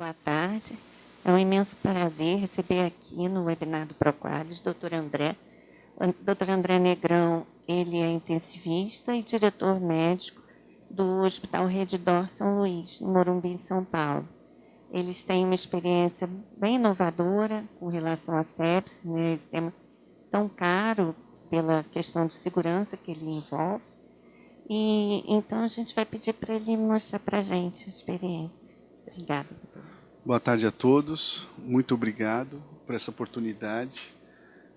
Boa tarde. É um imenso prazer receber aqui no webinar do Proqualis o Dr. André. O Dr. André Negrão, ele é intensivista e diretor médico do Hospital Redidor São Luís, no Morumbi, São Paulo. Eles têm uma experiência bem inovadora com relação à sepse, né, esse tema tão caro pela questão de segurança que ele envolve. E então a gente vai pedir para ele mostrar para a gente a experiência. Obrigada, doutor. Boa tarde a todos, muito obrigado por essa oportunidade.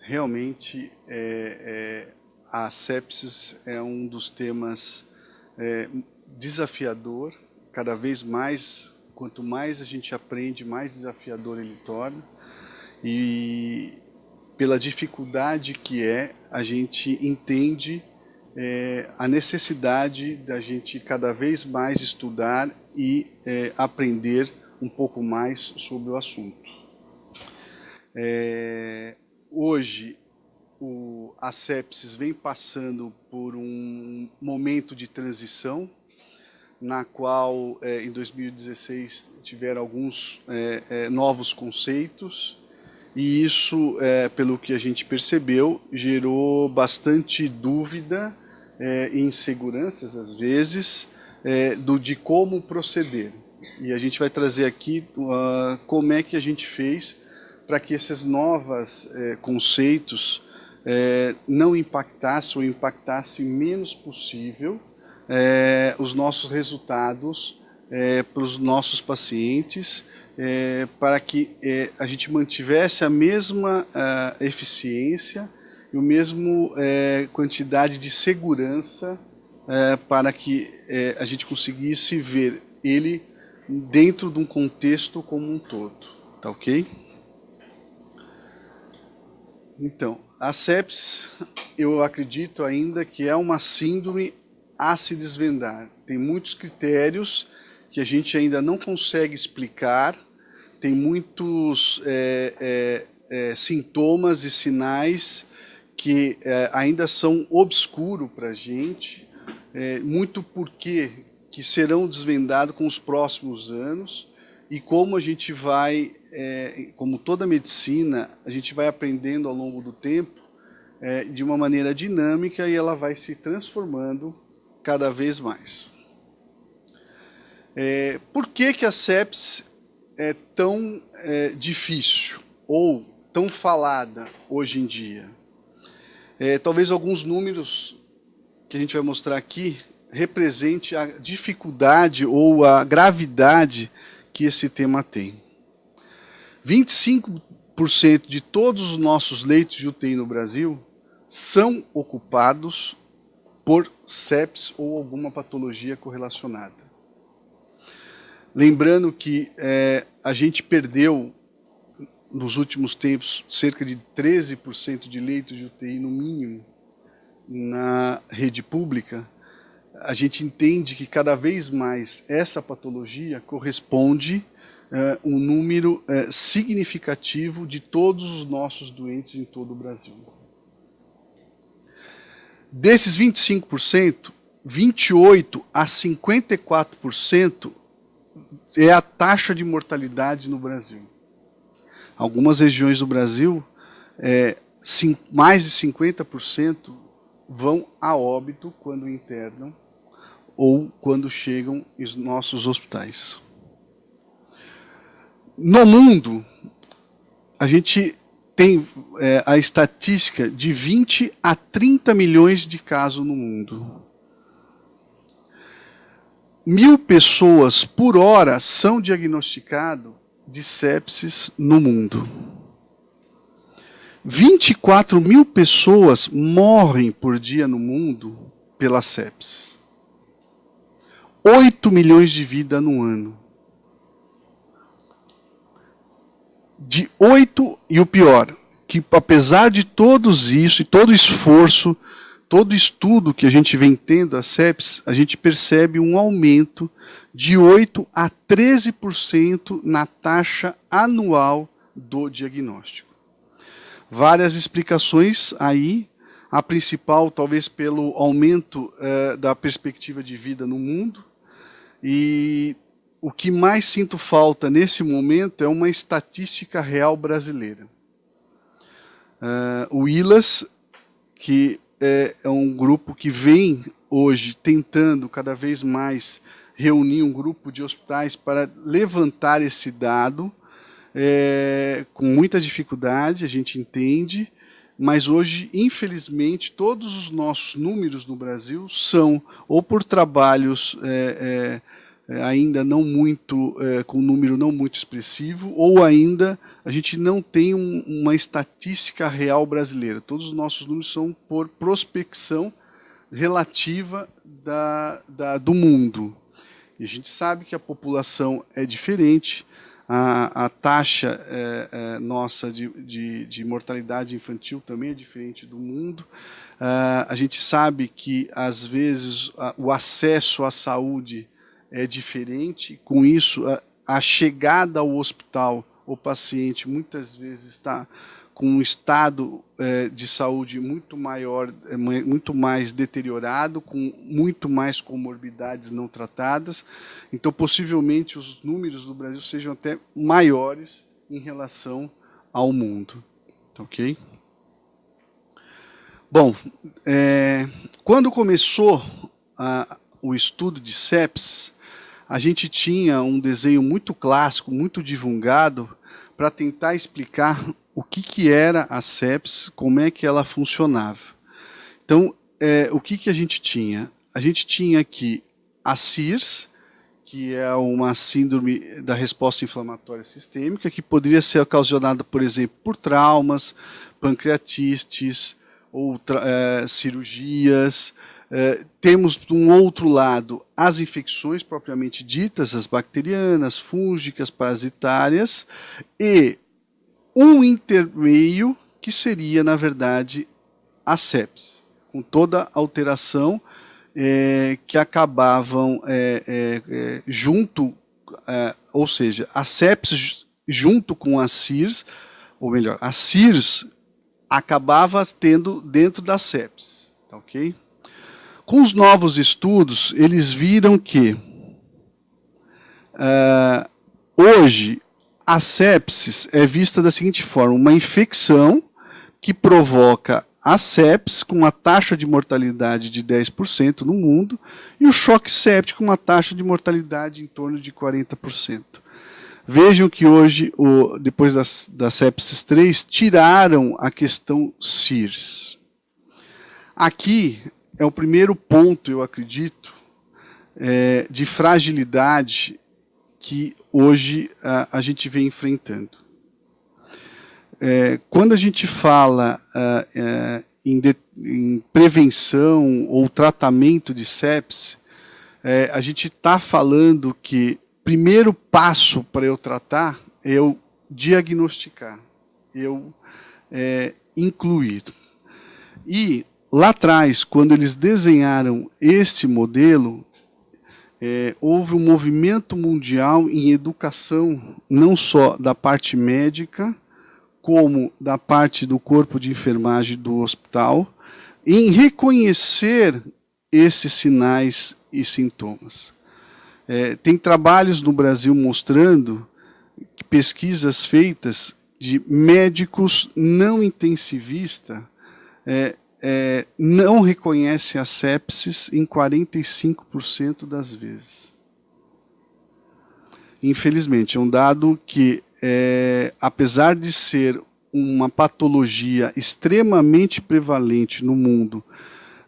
Realmente, a sepsis é um dos temas desafiador, cada vez mais, quanto mais a gente aprende, mais desafiador ele torna. E pela dificuldade que a gente entende a necessidade da gente cada vez mais estudar e aprender um pouco mais sobre o assunto. Hoje, a sepsis vem passando por um momento de transição, na qual, em 2016, tiveram alguns novos conceitos, e isso, pelo que a gente percebeu, gerou bastante dúvida e inseguranças, às vezes, de como proceder. E a gente vai trazer aqui como é que a gente fez para que esses novos conceitos não impactassem ou impactassem menos possível os nossos resultados para os nossos pacientes, para que a gente mantivesse a mesma eficiência e a mesma quantidade de segurança para que a gente conseguisse ver ele dentro de um contexto como um todo, tá ok? Então, a sepsis, eu acredito ainda que é uma síndrome a se desvendar. Tem muitos critérios que a gente ainda não consegue explicar, tem muitos sintomas e sinais que ainda são obscuros para a gente, muito porque que serão desvendados com os próximos anos, e como a gente vai, como toda medicina, a gente vai aprendendo ao longo do tempo de uma maneira dinâmica e ela vai se transformando cada vez mais. Por que a sepsis é tão difícil ou tão falada hoje em dia? Talvez alguns números que a gente vai mostrar aqui represente a dificuldade ou a gravidade que esse tema tem. 25% de todos os nossos leitos de UTI no Brasil são ocupados por sepsis ou alguma patologia correlacionada. Lembrando que a gente perdeu, nos últimos tempos, cerca de 13% de leitos de UTI, no mínimo, na rede pública. A gente entende que cada vez mais essa patologia corresponde um número significativo de todos os nossos doentes em todo o Brasil. Desses 25%, 28% a 54% é a taxa de mortalidade no Brasil. Algumas regiões do Brasil, mais de 50% vão a óbito quando internam ou quando chegam aos nossos hospitais. No mundo, a gente tem a estatística de 20 a 30 milhões de casos no mundo. 1.000 pessoas por hora são diagnosticadas de sepsis no mundo. 24 mil pessoas morrem por dia no mundo pela sepsis. 8 milhões de vidas no ano. E o pior, que apesar de todos isso, e todo esforço, todo estudo que a gente vem tendo a sepsis, a gente percebe um aumento de 8 a 13% na taxa anual do diagnóstico. Várias explicações aí, a principal talvez pelo aumento da perspectiva de vida no mundo, e o que mais sinto falta nesse momento é uma estatística real brasileira. O ILAS, que é um grupo que vem hoje tentando cada vez mais reunir um grupo de hospitais para levantar esse dado, com muita dificuldade, a gente entende, mas hoje, infelizmente, todos os nossos números no Brasil são ou por trabalhos ainda não muito, com um número não muito expressivo, ou ainda a gente não tem uma estatística real brasileira. Todos os nossos números são por prospecção relativa do mundo. E a gente sabe que a população é diferente, a taxa nossa de mortalidade infantil também é diferente do mundo. A gente sabe que, às vezes, o acesso à saúde é diferente. Com isso, a chegada ao hospital, o paciente muitas vezes está com um estado de saúde muito maior, muito mais deteriorado, com muito mais comorbidades não tratadas. Então, possivelmente, os números do Brasil sejam até maiores em relação ao mundo. Ok? Bom, quando começou o estudo de sepsis, a gente tinha um desenho muito clássico, muito divulgado, para tentar explicar o que era a sepsis, como é que ela funcionava. Então, o que a gente tinha? A gente tinha aqui a SIRS, que é uma síndrome da resposta inflamatória sistêmica, que poderia ser ocasionada, por exemplo, por traumas, pancreatites, ou cirurgias. Temos, de um outro lado, as infecções propriamente ditas, as bacterianas, fúngicas, parasitárias, e um intermeio que seria, na verdade, a sepsis, com toda a alteração que acabavam junto, ou seja, a sepsis junto com a SIRS, ou melhor, a SIRS acabava tendo dentro da sepsis, tá, ok? Com os novos estudos, eles viram que hoje a sepsis é vista da seguinte forma: uma infecção que provoca a sepsis com uma taxa de mortalidade de 10% no mundo e o choque séptico com uma taxa de mortalidade em torno de 40%. Vejam que hoje, depois da sepsis 3, tiraram a questão SIRS. Aqui é o primeiro ponto, eu acredito, de fragilidade que hoje a gente vem enfrentando. Quando a gente fala em prevenção ou tratamento de sepsis, a gente está falando que o primeiro passo para eu tratar é eu diagnosticar, eu incluir. E lá atrás, quando eles desenharam este modelo, houve um movimento mundial em educação, não só da parte médica, como da parte do corpo de enfermagem do hospital, em reconhecer esses sinais e sintomas. Tem trabalhos no Brasil mostrando, pesquisas feitas de médicos não intensivistas, não reconhece a sepsis em 45% das vezes. Infelizmente, é um dado que, apesar de ser uma patologia extremamente prevalente no mundo,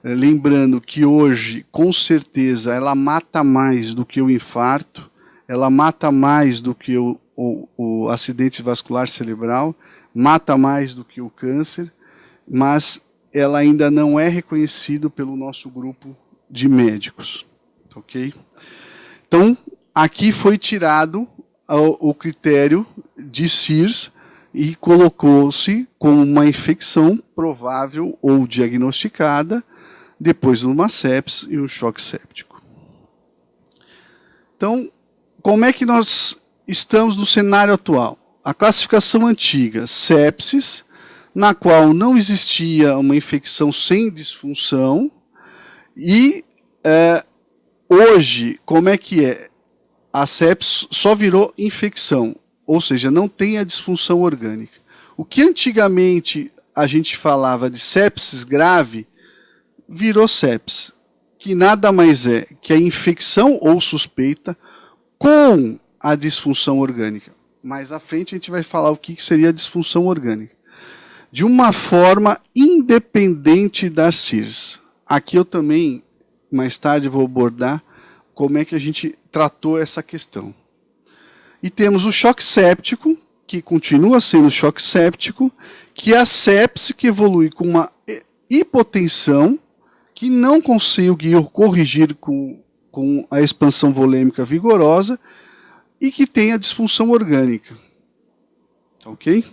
lembrando que hoje, com certeza, ela mata mais do que o infarto, ela mata mais do que o acidente vascular cerebral, mata mais do que o câncer, mas ela ainda não é reconhecida pelo nosso grupo de médicos. Ok? Então, aqui foi tirado o critério de SIRS e colocou-se como uma infecção provável ou diagnosticada, depois uma sepsis e um choque séptico. Então, como é que nós estamos no cenário atual? A classificação antiga, sepsis, na qual não existia uma infecção sem disfunção, e hoje, como é que é? a sepsis só virou infecção, ou seja, não tem a disfunção orgânica. O que antigamente a gente falava de sepsis grave, virou sepsis, que nada mais é que a infecção ou suspeita com a disfunção orgânica. Mais à frente a gente vai falar o que seria a disfunção orgânica. De uma forma independente das CIRS. Aqui eu também, mais tarde, vou abordar como é que a gente tratou essa questão. E temos o choque séptico, que continua sendo choque séptico, que é a sepse que evolui com uma hipotensão, que não conseguiu corrigir com a expansão volêmica vigorosa e que tem a disfunção orgânica. Ok?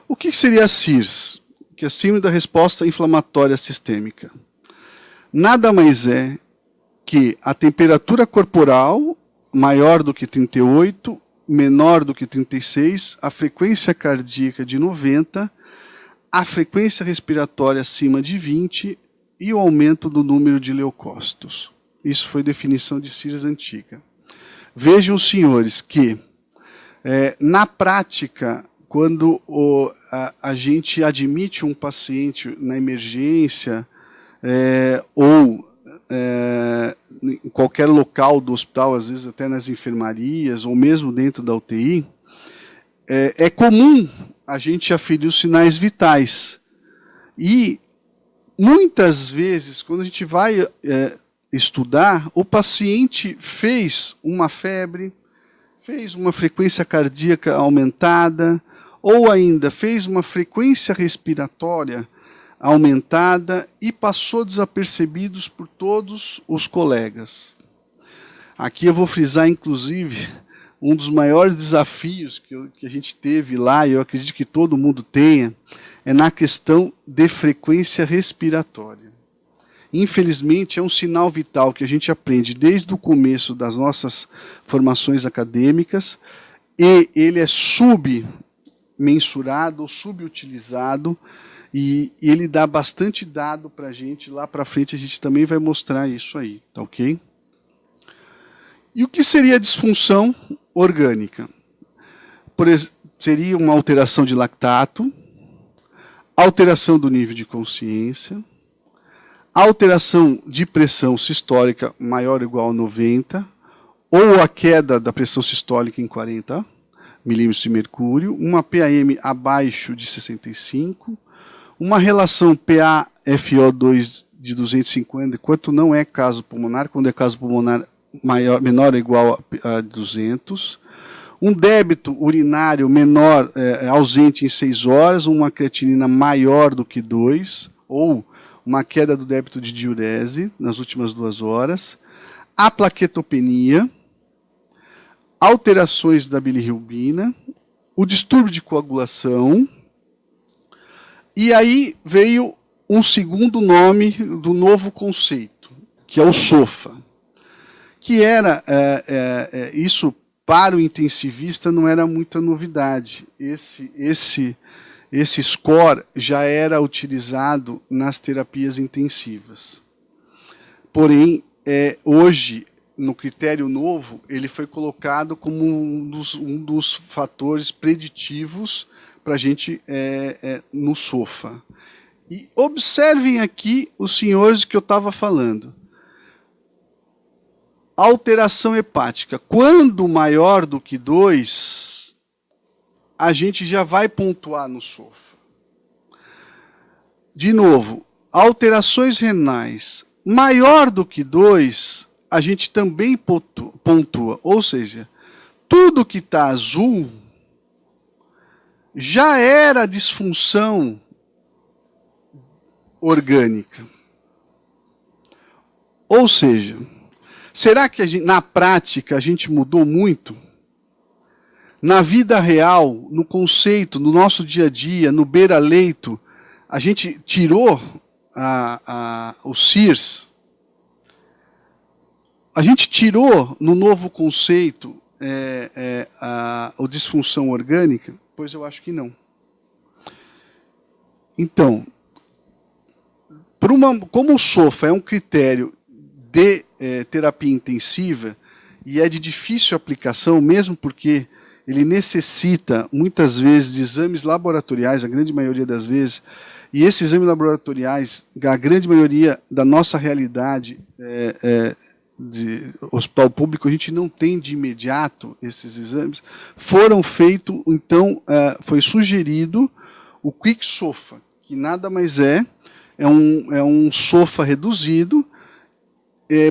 O que seria a CIRS? Que é a síndrome da resposta inflamatória sistêmica. Nada mais é que a temperatura corporal maior do que 38, menor do que 36, a frequência cardíaca de 90, a frequência respiratória acima de 20 e o aumento do número de leucócitos. Isso foi definição de CIRS antiga. Vejam, senhores, que na prática, quando a gente admite um paciente na emergência ou em qualquer local do hospital, às vezes até nas enfermarias ou mesmo dentro da UTI, é comum a gente aferir os sinais vitais. E muitas vezes, quando a gente vai estudar, o paciente fez uma febre, fez uma frequência cardíaca aumentada, ou ainda fez uma frequência respiratória aumentada e passou desapercebidos por todos os colegas. Aqui eu vou frisar, inclusive, um dos maiores desafios que a gente teve lá, e eu acredito que todo mundo tenha, é na questão de frequência respiratória. Infelizmente, é um sinal vital que a gente aprende desde o começo das nossas formações acadêmicas, e ele é submensurado ou subutilizado, e ele dá bastante dado para a gente. Lá para frente a gente também vai mostrar isso aí, tá ok? E o que seria a disfunção orgânica? Seria uma alteração de lactato, alteração do nível de consciência, alteração de pressão sistólica maior ou igual a 90, ou a queda da pressão sistólica em 40 milímetros de mercúrio, uma PAM abaixo de 65, uma relação PaFO2 de 250, enquanto não é caso pulmonar, quando é caso pulmonar menor ou igual a 200, um débito urinário menor, ausente em 6 horas, uma creatinina maior do que 2, ou uma queda do débito de diurese nas últimas 2 horas, a plaquetopenia, alterações da bilirrubina, o distúrbio de coagulação. E aí veio um segundo nome do novo conceito, que é o SOFA, que era, isso para o intensivista não era muita novidade. Esse score já era utilizado nas terapias intensivas. Porém, hoje, no critério novo, ele foi colocado como um dos fatores preditivos para a gente no SOFA. E observem aqui os senhores que eu estava falando. Alteração hepática. Quando maior do que 2, a gente já vai pontuar no SOFA. De novo, alterações renais. Maior do que 2, a gente também pontua. Ou seja, tudo que está azul já era disfunção orgânica. Ou seja, será que na prática a gente mudou muito? Na vida real, no conceito, no nosso dia a dia, no beira-leito, a gente tirou o CIRS, a gente tirou no novo conceito a disfunção orgânica? Pois eu acho que não. Então, como o SOFA é um critério de terapia intensiva, e é de difícil aplicação, mesmo porque ele necessita, muitas vezes, de exames laboratoriais, a grande maioria das vezes, e esses exames laboratoriais, a grande maioria da nossa realidade de hospital público, a gente não tem de imediato esses exames, foram feitos, então, foi sugerido o Quick SOFA, que nada mais é um SOFA reduzido,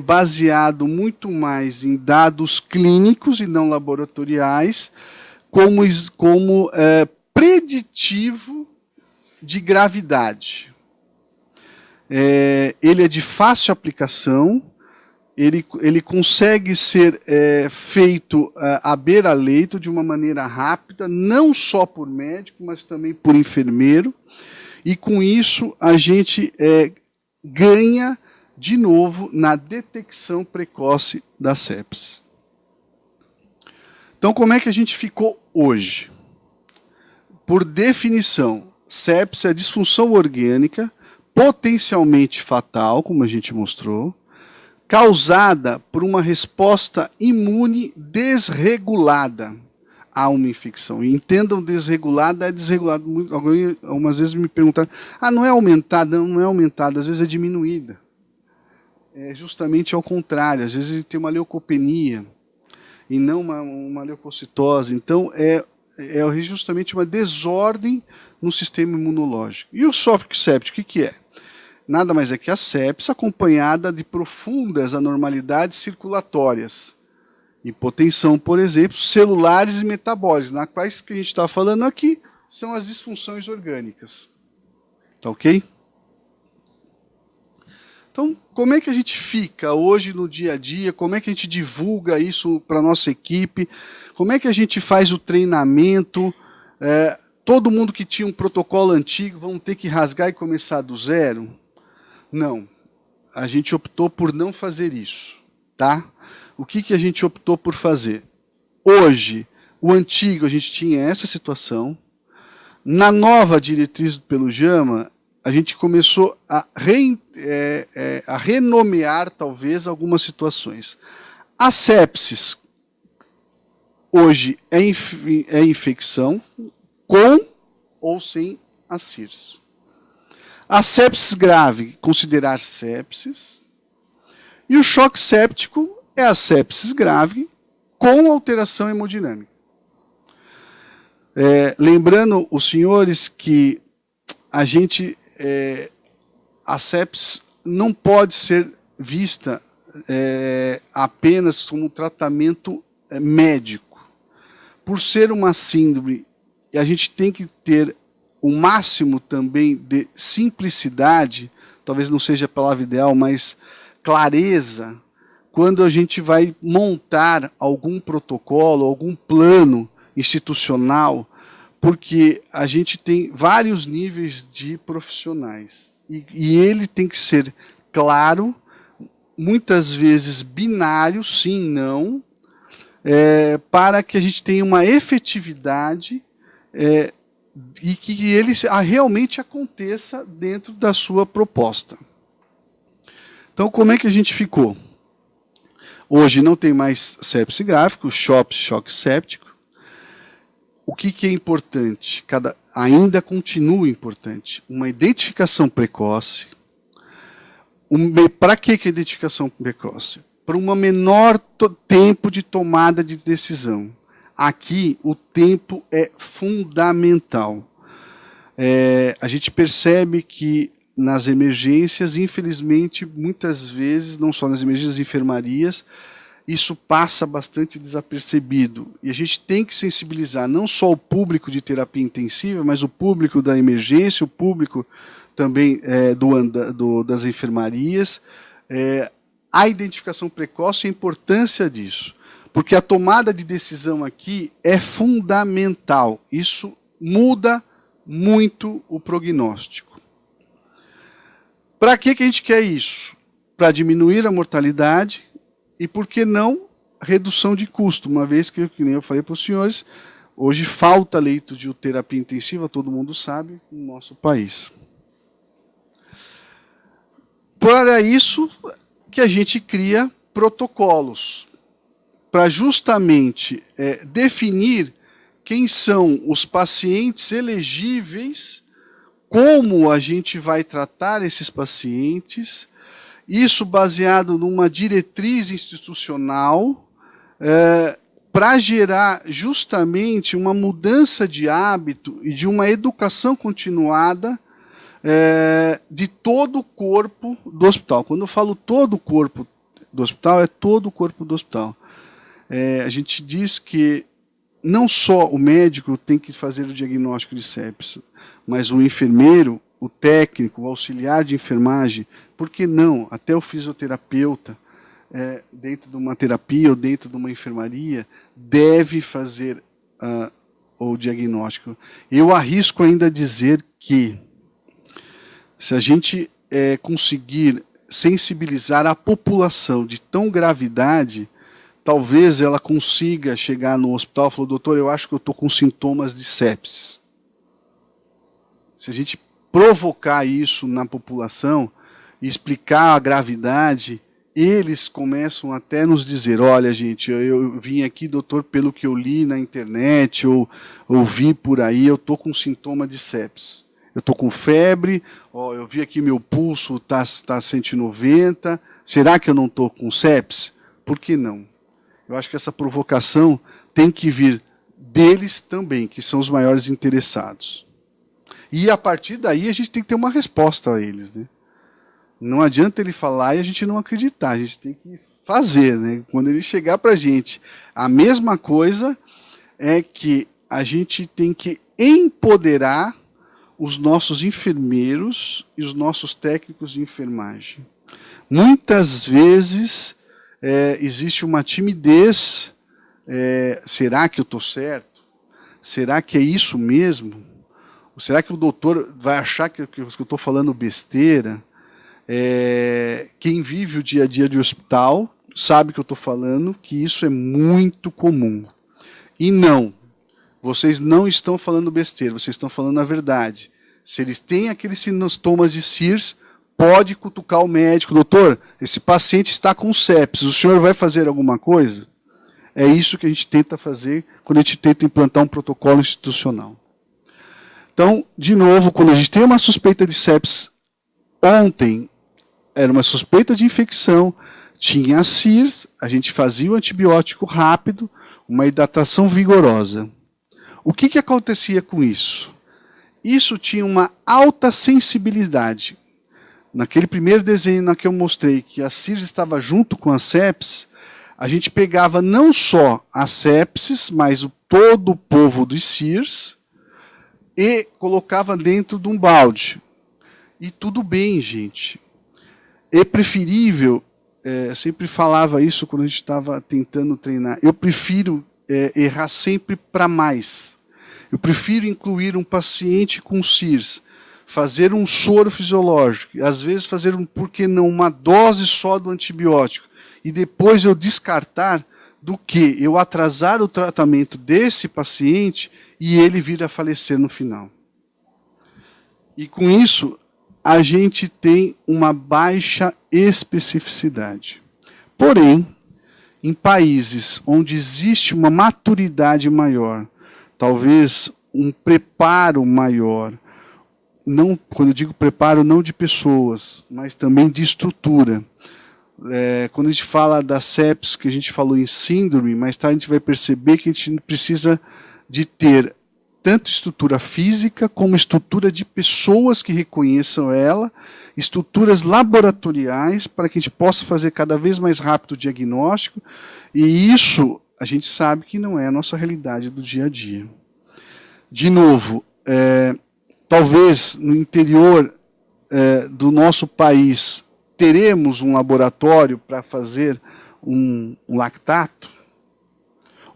baseado muito mais em dados clínicos e não laboratoriais, como preditivo de gravidade. Ele é de fácil aplicação, ele consegue ser feito à beira-leito de uma maneira rápida, não só por médico, mas também por enfermeiro, e com isso a gente ganha de novo na detecção precoce da sepsis. Então, como é que a gente ficou hoje? Por definição, sepsis é disfunção orgânica, potencialmente fatal, como a gente mostrou, causada por uma resposta imune desregulada a uma infecção. E entendam, desregulada é desregulada. Algumas vezes me perguntaram, não é aumentada? Não é aumentada, às vezes é diminuída. É justamente ao contrário, às vezes ele tem uma leucopenia e não uma leucocitose. Então, é justamente uma desordem no sistema imunológico. E o shock séptico, o que é? Nada mais é que a sepsis acompanhada de profundas anormalidades circulatórias. Hipotensão, por exemplo, celulares e metabólicas, nas quais que a gente está falando aqui são as disfunções orgânicas. Tá ok? Então, como é que a gente fica hoje no dia a dia? Como é que a gente divulga isso para a nossa equipe? Como é que a gente faz o treinamento? Todo mundo que tinha um protocolo antigo vão ter que rasgar e começar do zero? Não. A gente optou por não fazer isso. Tá? O que a gente optou por fazer? Hoje, o antigo, a gente tinha essa situação. Na nova diretriz pelo JAMA, a gente começou a renomear, talvez, algumas situações. A sepsis, hoje, é infecção com ou sem a CIRS. A sepsis grave, considerar sepsis. E o choque séptico é a sepsis grave com alteração hemodinâmica. Lembrando os senhores que a sepsis não pode ser vista apenas como um tratamento médico. Por ser uma síndrome, a gente tem que ter o máximo também de simplicidade, talvez não seja a palavra ideal, mas clareza, quando a gente vai montar algum protocolo, algum plano institucional, porque a gente tem vários níveis de profissionais. E ele tem que ser claro, muitas vezes binário, sim, não, para que a gente tenha uma efetividade e que ele realmente aconteça dentro da sua proposta. Então, como é que a gente ficou? Hoje não tem mais sepsis gráfico, choque séptico. O que é importante? Ainda continua importante. Uma identificação precoce. Para que a identificação precoce? Para um menor tempo de tomada de decisão. Aqui, o tempo é fundamental. A gente percebe que nas emergências, infelizmente, muitas vezes, não só nas emergências, enfermarias, isso passa bastante desapercebido. E a gente tem que sensibilizar não só o público de terapia intensiva, mas o público da emergência, o público também das enfermarias, a identificação precoce e a importância disso. Porque a tomada de decisão aqui é fundamental. Isso muda muito o prognóstico. Para que a gente quer isso? Para diminuir a mortalidade e, por que não, redução de custo, uma vez que nem eu falei para os senhores, hoje falta leito de terapia intensiva, todo mundo sabe, no nosso país. Para isso que a gente cria protocolos. para justamente definir quem são os pacientes elegíveis, como a gente vai tratar esses pacientes, isso baseado numa diretriz institucional, para gerar justamente uma mudança de hábito e de uma educação continuada de todo o corpo do hospital. Quando eu falo todo o corpo do hospital, é todo o corpo do hospital. A gente diz que não só o médico tem que fazer o diagnóstico de sepsis, mas o enfermeiro, o técnico, o auxiliar de enfermagem, por que não? Até o fisioterapeuta, dentro de uma terapia ou dentro de uma enfermaria, deve fazer o diagnóstico. Eu arrisco ainda dizer que, se a gente conseguir sensibilizar a população de tão gravidade, talvez ela consiga chegar no hospital e falar: doutor, eu acho que eu estou com sintomas de sepsis. Se a gente provocar isso na população e explicar a gravidade, eles começam até a nos dizer: olha, gente, eu vim aqui, doutor, pelo que eu li na internet ou ouvi por aí, eu estou com sintoma de sepsis. Eu estou com febre, eu vi aqui meu pulso está 190, será que eu não estou com sepsis? Por que não? Eu acho que essa provocação tem que vir deles também, que são os maiores interessados. E a partir daí a gente tem que ter uma resposta a eles, né? Não adianta ele falar e a gente não acreditar, a gente tem que fazer, né? Quando ele chegar para a gente, a mesma coisa é que a gente tem que empoderar os nossos enfermeiros e os nossos técnicos de enfermagem. Muitas vezes existe uma timidez, será que eu estou certo? Será que é isso mesmo? Será que o doutor vai achar que eu estou falando besteira? Quem vive o dia a dia de hospital sabe que eu estou falando, que isso é muito comum. E não, vocês não estão falando besteira, vocês estão falando a verdade. Se eles têm aqueles sintomas de SIRS, pode cutucar o médico: doutor, esse paciente está com sepsis, o senhor vai fazer alguma coisa? É isso que a gente tenta fazer quando a gente tenta implantar um protocolo institucional. Então, de novo, quando a gente tem uma suspeita de sepsis, ontem era uma suspeita de infecção, tinha a SIRS, a gente fazia o antibiótico rápido, uma hidratação vigorosa. O que acontecia com isso? Isso tinha uma alta sensibilidade. Naquele primeiro desenho que eu mostrei que a SIRS estava junto com a sepsis, a gente pegava não só a sepsis, mas todo o povo dos SIRS e colocava dentro de um balde. E tudo bem, gente. É preferível, sempre falava isso quando a gente estava tentando treinar, eu prefiro errar sempre para mais. Eu prefiro incluir um paciente com SIRS, fazer um soro fisiológico, às vezes fazer, por que não, uma dose só do antibiótico, e depois eu descartar, do que eu atrasar o tratamento desse paciente e ele vir a falecer no final. E com isso, a gente tem uma baixa especificidade. Porém, em países onde existe uma maturidade maior, talvez um preparo maior, não, quando eu digo preparo, não de pessoas, mas também de estrutura. Quando a gente fala da sepsis, que a gente falou em síndrome, mais tarde a gente vai perceber que a gente precisa de ter tanto estrutura física, como estrutura de pessoas que reconheçam ela, estruturas laboratoriais, para que a gente possa fazer cada vez mais rápido o diagnóstico, e isso a gente sabe que não é a nossa realidade do dia a dia. De novo, talvez no interior do nosso país teremos um laboratório para fazer um lactato,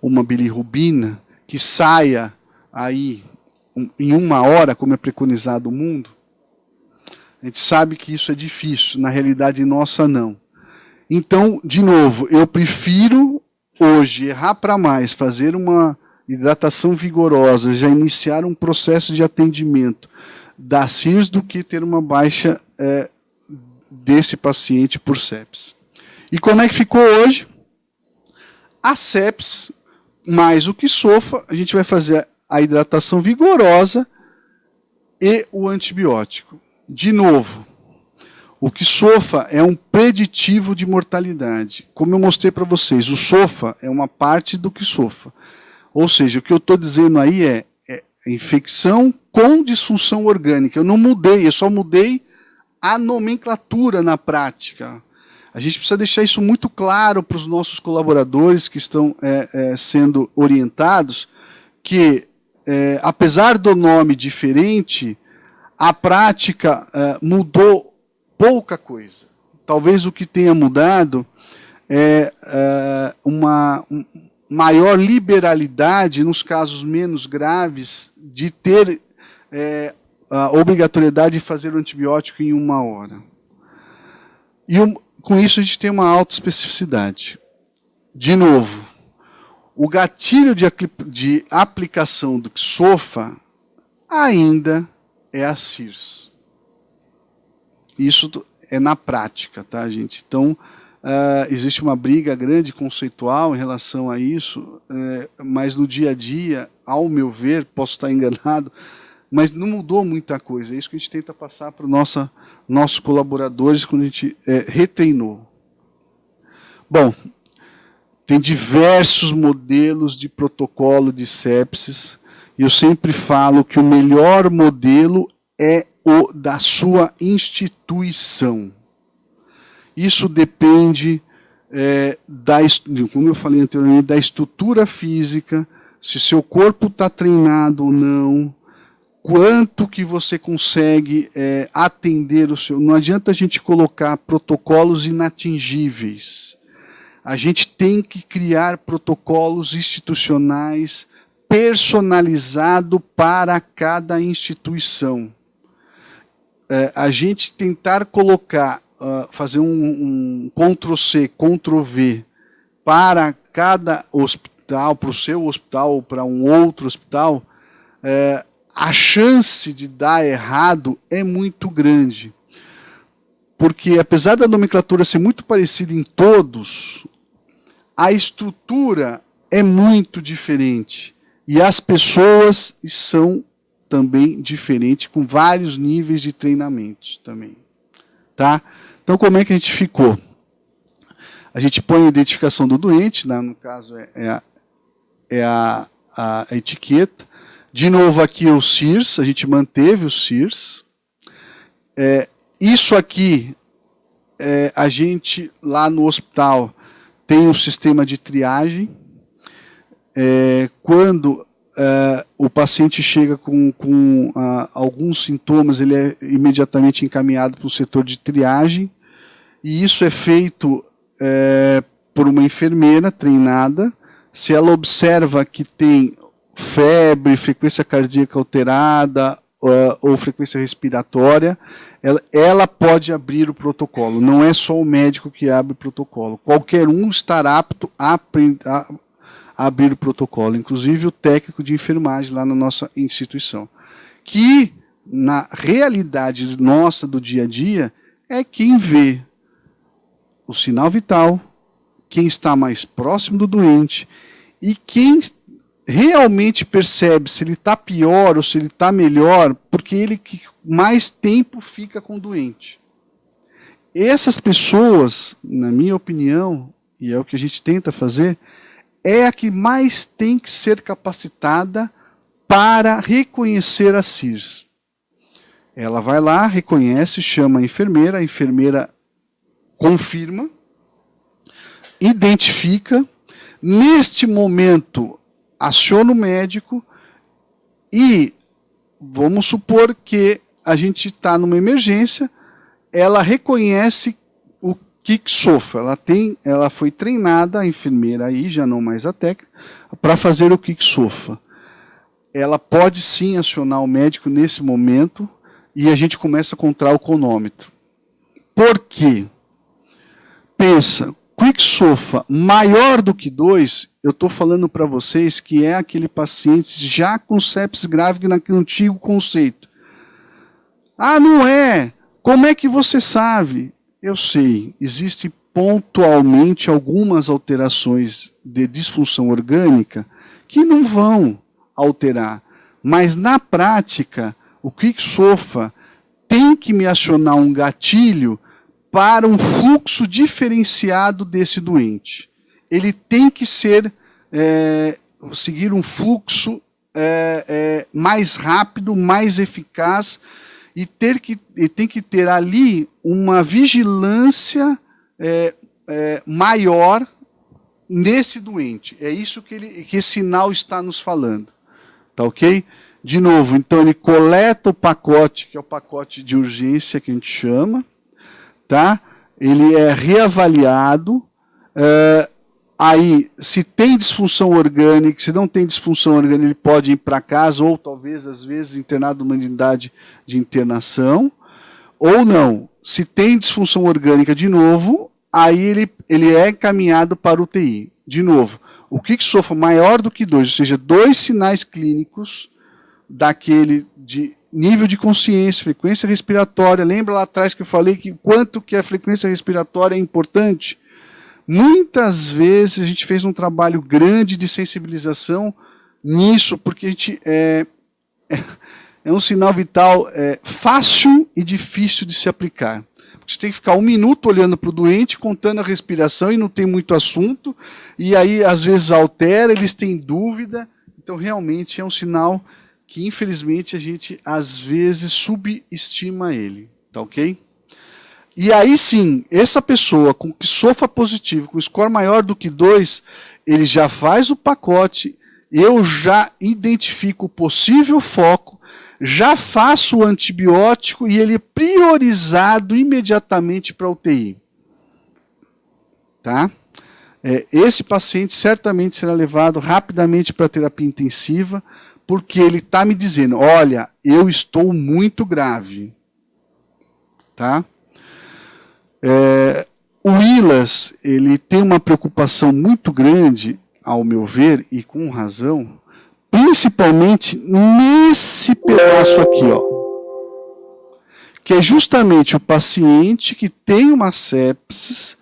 uma bilirrubina, que saia aí em 1 hora, como é preconizado no mundo. A gente sabe que isso é difícil, na realidade nossa não. Então, de novo, eu prefiro hoje errar para mais, fazer uma hidratação vigorosa, já iniciar um processo de atendimento da SIRS, do que ter uma baixa desse paciente por sepsis. E como é que ficou hoje? A sepsis, mais o Quicksofa, a gente vai fazer a hidratação vigorosa e o antibiótico. De novo, o Quicksofa é um preditivo de mortalidade. Como eu mostrei para vocês, o SOFA é uma parte do Quicksofa. Ou seja, o que eu estou dizendo aí é infecção com disfunção orgânica. Eu não mudei, eu só mudei a nomenclatura na prática. A gente precisa deixar isso muito claro para os nossos colaboradores que estão sendo orientados, que apesar do nome diferente, a prática mudou pouca coisa. Talvez o que tenha mudado é uma maior liberalidade nos casos menos graves de ter a obrigatoriedade de fazer o antibiótico em 1 hora. E com isso a gente tem uma alta especificidade. De novo, o gatilho de aplicação do Quicksofa ainda é a CIRS. Isso é na prática, tá, gente? Então, existe uma briga grande conceitual em relação a isso, mas no dia a dia, ao meu ver, posso estar enganado, mas não mudou muita coisa. É isso que a gente tenta passar para os nossos colaboradores quando a gente retreinou. Bom, tem diversos modelos de protocolo de sepsis, e eu sempre falo que o melhor modelo é o da sua instituição. Isso depende, como eu falei anteriormente, da estrutura física, se seu corpo está treinado ou não, quanto que você consegue atender o seu... Não adianta a gente colocar protocolos inatingíveis. A gente tem que criar protocolos institucionais personalizados para cada instituição. A gente tentar colocar, fazer um Ctrl+C, Ctrl+V para cada hospital, para o seu hospital ou para um outro hospital, a chance de dar errado é muito grande. Porque, apesar da nomenclatura ser muito parecida em todos, a estrutura é muito diferente. E as pessoas são também diferentes, com vários níveis de treinamento também. Tá? Então, como é que a gente ficou? A gente põe a identificação do doente, no caso é a etiqueta. De novo aqui o CIRS, a gente manteve o CIRS. Isso aqui, a gente lá no hospital tem um sistema de triagem. Quando o paciente chega com alguns sintomas, ele é imediatamente encaminhado para o setor de triagem. E isso é feito por uma enfermeira treinada. Se ela observa que tem febre, frequência cardíaca alterada ou frequência respiratória, ela pode abrir o protocolo. Não é só o médico que abre o protocolo. Qualquer um estará apto a abrir o protocolo, inclusive o técnico de enfermagem lá na nossa instituição. Que, na realidade nossa do dia a dia, é quem vê o sinal vital, quem está mais próximo do doente e quem realmente percebe se ele está pior ou se ele está melhor, porque ele que mais tempo fica com o doente. Essas pessoas, na minha opinião, e é o que a gente tenta fazer, é a que mais tem que ser capacitada para reconhecer a CIRS. Ela vai lá, reconhece, chama a enfermeira confirma, identifica, neste momento aciona o médico e vamos supor que a gente está numa emergência, ela reconhece o Quicksofa, ela foi treinada, a enfermeira aí, já não mais a técnica, para fazer o Quicksofa. Ela pode sim acionar o médico nesse momento e a gente começa a contar o cronômetro. Por quê? Pensa, Quicksofa maior do que 2, eu estou falando para vocês que é aquele paciente já com sepsis grave naquele antigo conceito. Ah, não é? Como é que você sabe? Eu sei, existem pontualmente algumas alterações de disfunção orgânica que não vão alterar. Mas, na prática, o QuickSOFA tem que me acionar um gatilho para um fluxo diferenciado desse doente. Ele tem que seguir um fluxo mais rápido, mais eficaz, e tem que ter ali uma vigilância maior nesse doente. É isso que esse sinal está nos falando. Tá ok? De novo, então ele coleta o pacote, que é o pacote de urgência que a gente chama, tá? Ele é reavaliado, aí se tem disfunção orgânica, se não tem disfunção orgânica, ele pode ir para casa, ou talvez, às vezes, internado numa unidade de internação, ou não. Se tem disfunção orgânica, de novo, aí ele é encaminhado para UTI. De novo, o QuickSOFA maior do que 2, ou seja, 2 sinais clínicos daquele de nível de consciência, frequência respiratória. Lembra lá atrás que eu falei que quanto que a frequência respiratória é importante? Muitas vezes a gente fez um trabalho grande de sensibilização nisso, porque a gente é um sinal vital fácil e difícil de se aplicar. Você tem que ficar 1 minuto olhando para o doente, contando a respiração, e não tem muito assunto, e aí às vezes altera, eles têm dúvida. Então realmente é um sinal que infelizmente a gente às vezes subestima ele, tá ok? E aí sim, essa pessoa com QuickSOFA positivo, com score maior do que 2, ele já faz o pacote, eu já identifico o possível foco, já faço o antibiótico e ele é priorizado imediatamente para a UTI. Tá? Esse paciente certamente será levado rapidamente para a terapia intensiva, porque ele está me dizendo, olha, eu estou muito grave. Tá? O ILAS, ele tem uma preocupação muito grande, ao meu ver, e com razão, principalmente nesse pedaço aqui, ó, que é justamente o paciente que tem uma sepsis,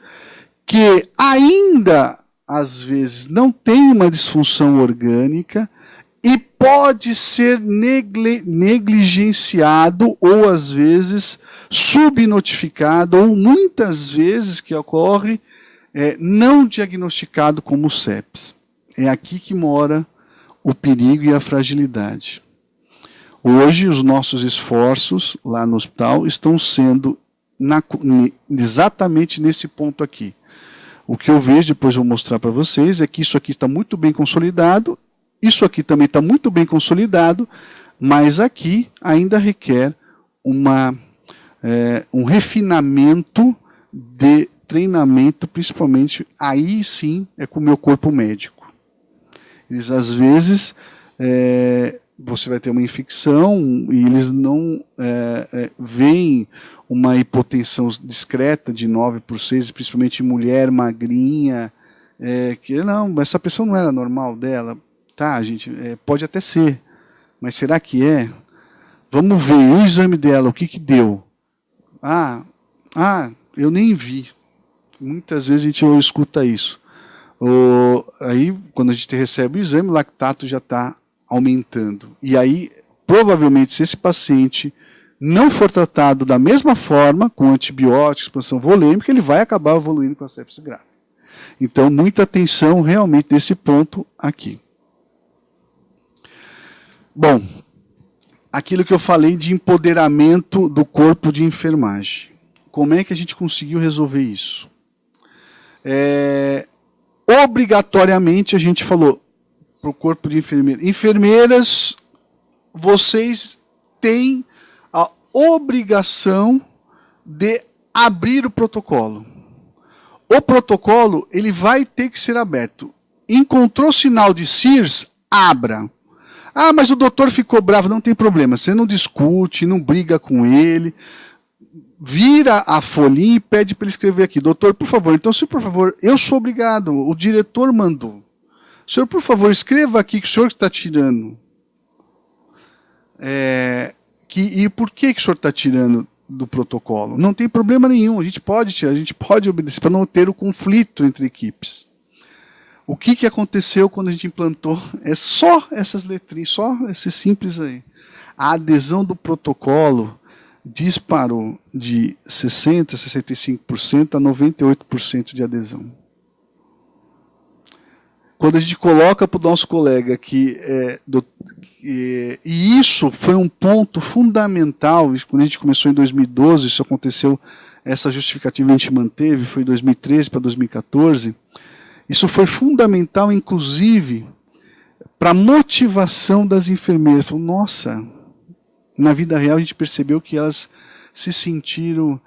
que ainda, às vezes, não tem uma disfunção orgânica e pode ser negligenciado ou, às vezes, subnotificado, ou muitas vezes que ocorre, não diagnosticado como sepsis. É aqui que mora o perigo e a fragilidade. Hoje, os nossos esforços lá no hospital estão sendo exatamente nesse ponto aqui. O que eu vejo, depois vou mostrar para vocês, é que isso aqui está muito bem consolidado, isso aqui também está muito bem consolidado, mas aqui ainda requer um refinamento de treinamento, principalmente, aí sim é com o meu corpo médico. Eles, às vezes, você vai ter uma infecção e eles não veem uma hipotensão discreta de 9/6, principalmente mulher magrinha, que não, essa pessoa não era normal dela. Tá, gente, pode até ser, mas será que é? Vamos ver o exame dela, o que deu? Eu nem vi. Muitas vezes a gente escuta isso. Aí, quando a gente recebe o exame, o lactato já está aumentando. E aí, provavelmente, se esse paciente não for tratado da mesma forma, com antibióticos, expansão volêmica, ele vai acabar evoluindo com a sepsis grave. Então, muita atenção realmente nesse ponto aqui. Bom, aquilo que eu falei de empoderamento do corpo de enfermagem. Como é que a gente conseguiu resolver isso? Obrigatoriamente, a gente falou para o corpo de enfermeiras. Enfermeiras, vocês têm a obrigação de abrir o protocolo. O protocolo, ele vai ter que ser aberto. Encontrou sinal de CIRS? Abra. Mas o doutor ficou bravo. Não tem problema. Você não discute, não briga com ele. Vira a folhinha e pede para ele escrever aqui. Doutor, por favor, então, se por favor, eu sou obrigado, o diretor mandou. Senhor, por favor, escreva aqui que o senhor está tirando. E por que o senhor está tirando do protocolo. Não tem problema nenhum, a gente pode obedecer para não ter o conflito entre equipes. O que aconteceu quando a gente implantou? É só essas letrinhas, só esse simples aí. A adesão do protocolo disparou de 60%, 65% a 98% de adesão. Quando a gente coloca para o nosso colega e isso foi um ponto fundamental, quando a gente começou em 2012, isso aconteceu, essa justificativa a gente manteve, foi em 2013 para 2014, isso foi fundamental, inclusive, para a motivação das enfermeiras. Falou, nossa, na vida real a gente percebeu que elas se sentiram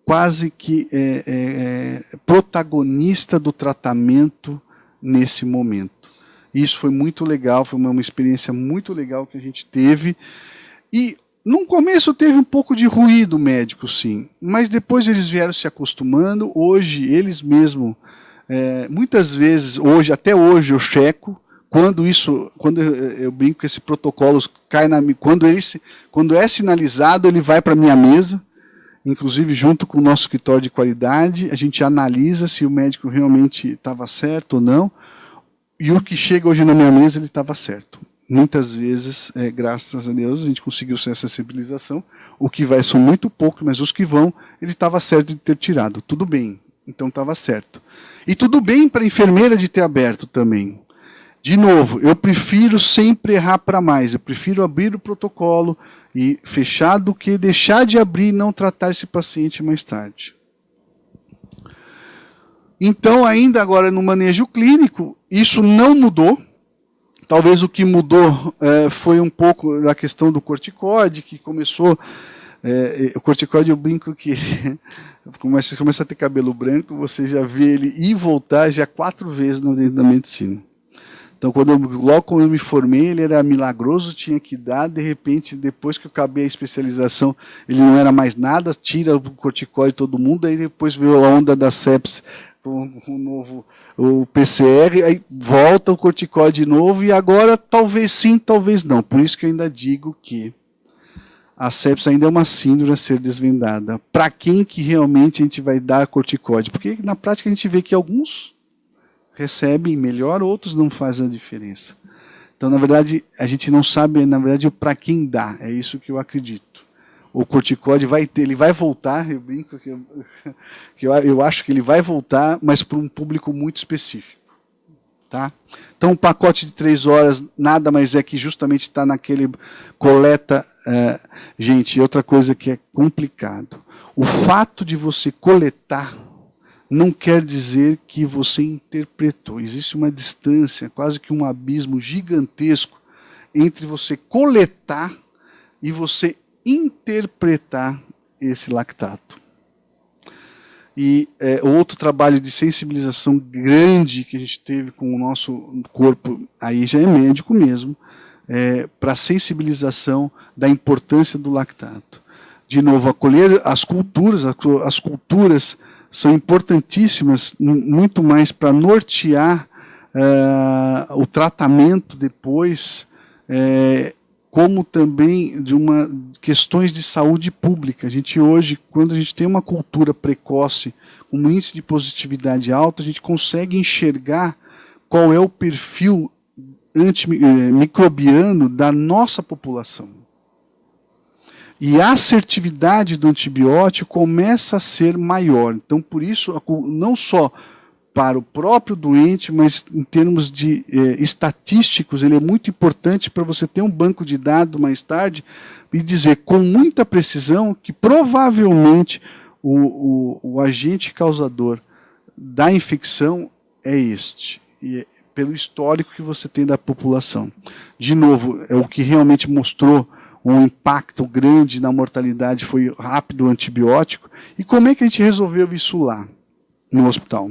quase que protagonista do tratamento nesse momento. Isso foi muito legal, foi uma experiência muito legal que a gente teve. E no começo teve um pouco de ruído médico, sim, mas depois eles vieram se acostumando. Hoje, eles mesmos, muitas vezes, até hoje eu checo, quando eu brinco que esse protocolo cai quando é sinalizado, ele vai para a minha mesa, inclusive junto com o nosso escritório de qualidade, a gente analisa se o médico realmente estava certo ou não, e o que chega hoje na minha mesa, ele estava certo. Muitas vezes, graças a Deus, a gente conseguiu essa sensibilização. O que vai são muito poucos, mas os que vão, ele estava certo de ter tirado. Tudo bem, então estava certo. E tudo bem para a enfermeira de ter aberto também. De novo, eu prefiro sempre errar para mais. Eu prefiro abrir o protocolo e fechar do que deixar de abrir e não tratar esse paciente mais tarde. Então, ainda agora no manejo clínico, isso não mudou. Talvez o que mudou foi um pouco da questão do corticóide, que começou... o corticóide, eu brinco que você começa a ter cabelo branco, você já vê ele ir e voltar já 4 vezes dentro da medicina. Então, logo quando eu me formei, ele era milagroso, tinha que dar, de repente, depois que eu acabei a especialização, ele não era mais nada, tira o corticóide todo mundo, aí depois veio a onda da sepsis, o PCR, aí volta o corticóide de novo, e agora talvez sim, talvez não. Por isso que eu ainda digo que a sepsis ainda é uma síndrome a ser desvendada. Para quem que realmente a gente vai dar corticóide? Porque na prática a gente vê que alguns recebem melhor, outros não fazem a diferença. Então, na verdade, a gente não sabe, na verdade, para quem dá. É isso que eu acredito. O corticóide ele vai voltar, eu brinco que eu acho que ele vai voltar, mas para um público muito específico. Tá? Então, um pacote de 3 horas nada mais é que justamente está naquele coleta. Gente, outra coisa que é complicado. O fato de você coletar não quer dizer que você interpretou. Existe uma distância, quase que um abismo gigantesco entre você coletar e você interpretar esse lactato. E outro trabalho de sensibilização grande que a gente teve com o nosso corpo, aí já é médico mesmo, para sensibilização da importância do lactato. De novo, acolher as culturas são importantíssimas, muito mais para nortear o tratamento depois, como também de questões de saúde pública. A gente hoje, quando a gente tem uma cultura precoce, um índice de positividade alto, a gente consegue enxergar qual é o perfil antimicrobiano da nossa população. E a assertividade do antibiótico começa a ser maior. Então, por isso, não só para o próprio doente, mas em termos de estatísticos, ele é muito importante para você ter um banco de dados mais tarde e dizer com muita precisão que provavelmente o agente causador da infecção é este, e pelo histórico que você tem da população. De novo, o que realmente mostrou um impacto grande na mortalidade foi rápido o antibiótico. E como é que a gente resolveu isso lá, no hospital?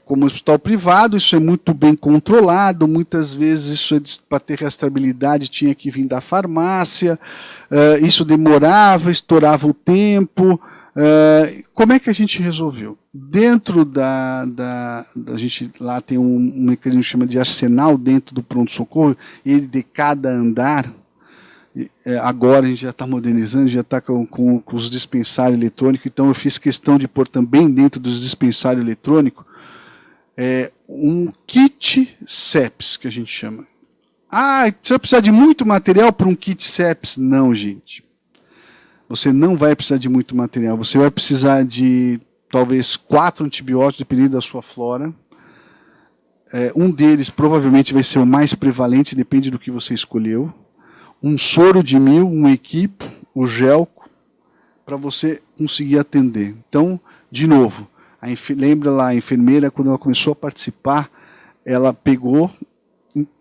Como hospital privado, isso é muito bem controlado, muitas vezes isso para ter rastreabilidade tinha que vir da farmácia, isso demorava, estourava o tempo. Como é que a gente resolveu? Dentro a gente lá tem um mecanismo que chama de arsenal dentro do pronto-socorro, ele de cada andar, Agora a gente já está modernizando, já está com os dispensários eletrônicos, então eu fiz questão de pôr também dentro dos dispensários eletrônicos um kit sepsis, que a gente chama. Você vai precisar de muito material para um kit sepsis? Não, gente. Você não vai precisar de muito material. Você vai precisar de talvez 4 antibióticos, dependendo da sua flora. Um deles provavelmente vai ser o mais prevalente, depende do que você escolheu. Um soro de 1000, um equipo, o gelco, para você conseguir atender. Então, de novo, lembra lá, a enfermeira, quando ela começou a participar, ela pegou,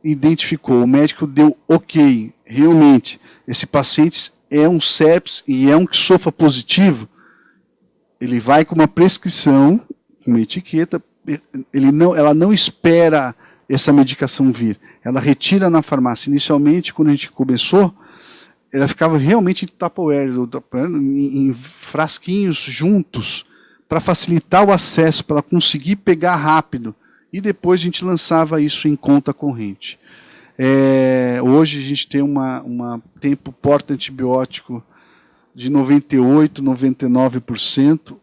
identificou, o médico deu ok, realmente, esse paciente é um sepsis e é um que sofra positivo, ele vai com uma prescrição, uma etiqueta, ela não espera essa medicação vir, ela retira na farmácia. Inicialmente, quando a gente começou, ela ficava realmente em Tupperware, em frasquinhos juntos, para facilitar o acesso, para ela conseguir pegar rápido. E depois a gente lançava isso em conta corrente. Hoje a gente tem tempo porta-antibiótico de 98%, 99%.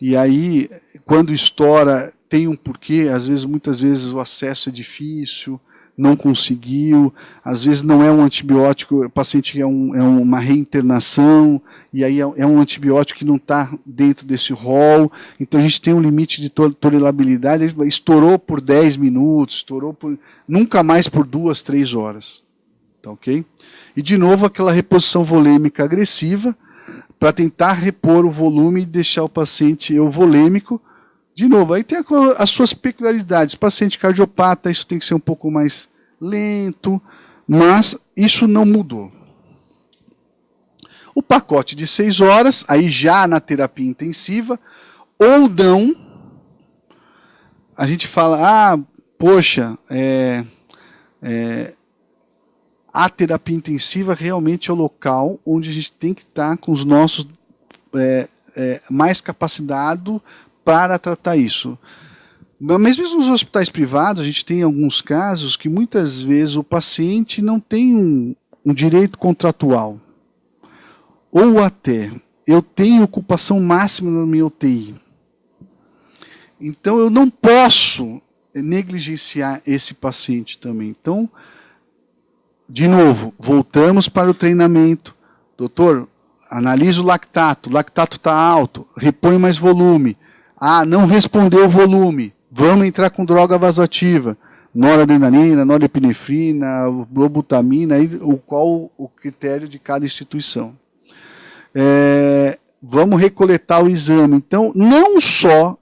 E aí, quando estoura, tem um porquê. Muitas vezes o acesso é difícil, não conseguiu. Às vezes não é um antibiótico, o paciente é uma reinternação, e aí é um antibiótico que não está dentro desse rol. Então a gente tem um limite de tolerabilidade. Estourou por 10 minutos, nunca mais por 2, 3 horas. Tá, ok? E de novo aquela reposição volêmica agressiva, para tentar repor o volume e deixar o paciente euvolêmico. De novo, aí tem as suas peculiaridades. Paciente cardiopata, isso tem que ser um pouco mais lento, mas isso não mudou. O pacote de 6 horas, aí já na terapia intensiva, ou não, a gente fala, poxa, a terapia intensiva realmente é o local onde a gente tem que estar com os nossos mais capacitados para tratar isso. Mas mesmo nos hospitais privados, a gente tem alguns casos que muitas vezes o paciente não tem um direito contratual. Ou até, eu tenho ocupação máxima na minha UTI. Então eu não posso negligenciar esse paciente também. Então, de novo, voltamos para o treinamento. Doutor, analisa o lactato está alto, repõe mais volume. Não respondeu o volume, vamos entrar com droga vasoativa. Noradrenalina, norepinefrina, globutamina, qual o critério de cada instituição. Vamos recoletar o exame. Então, não só,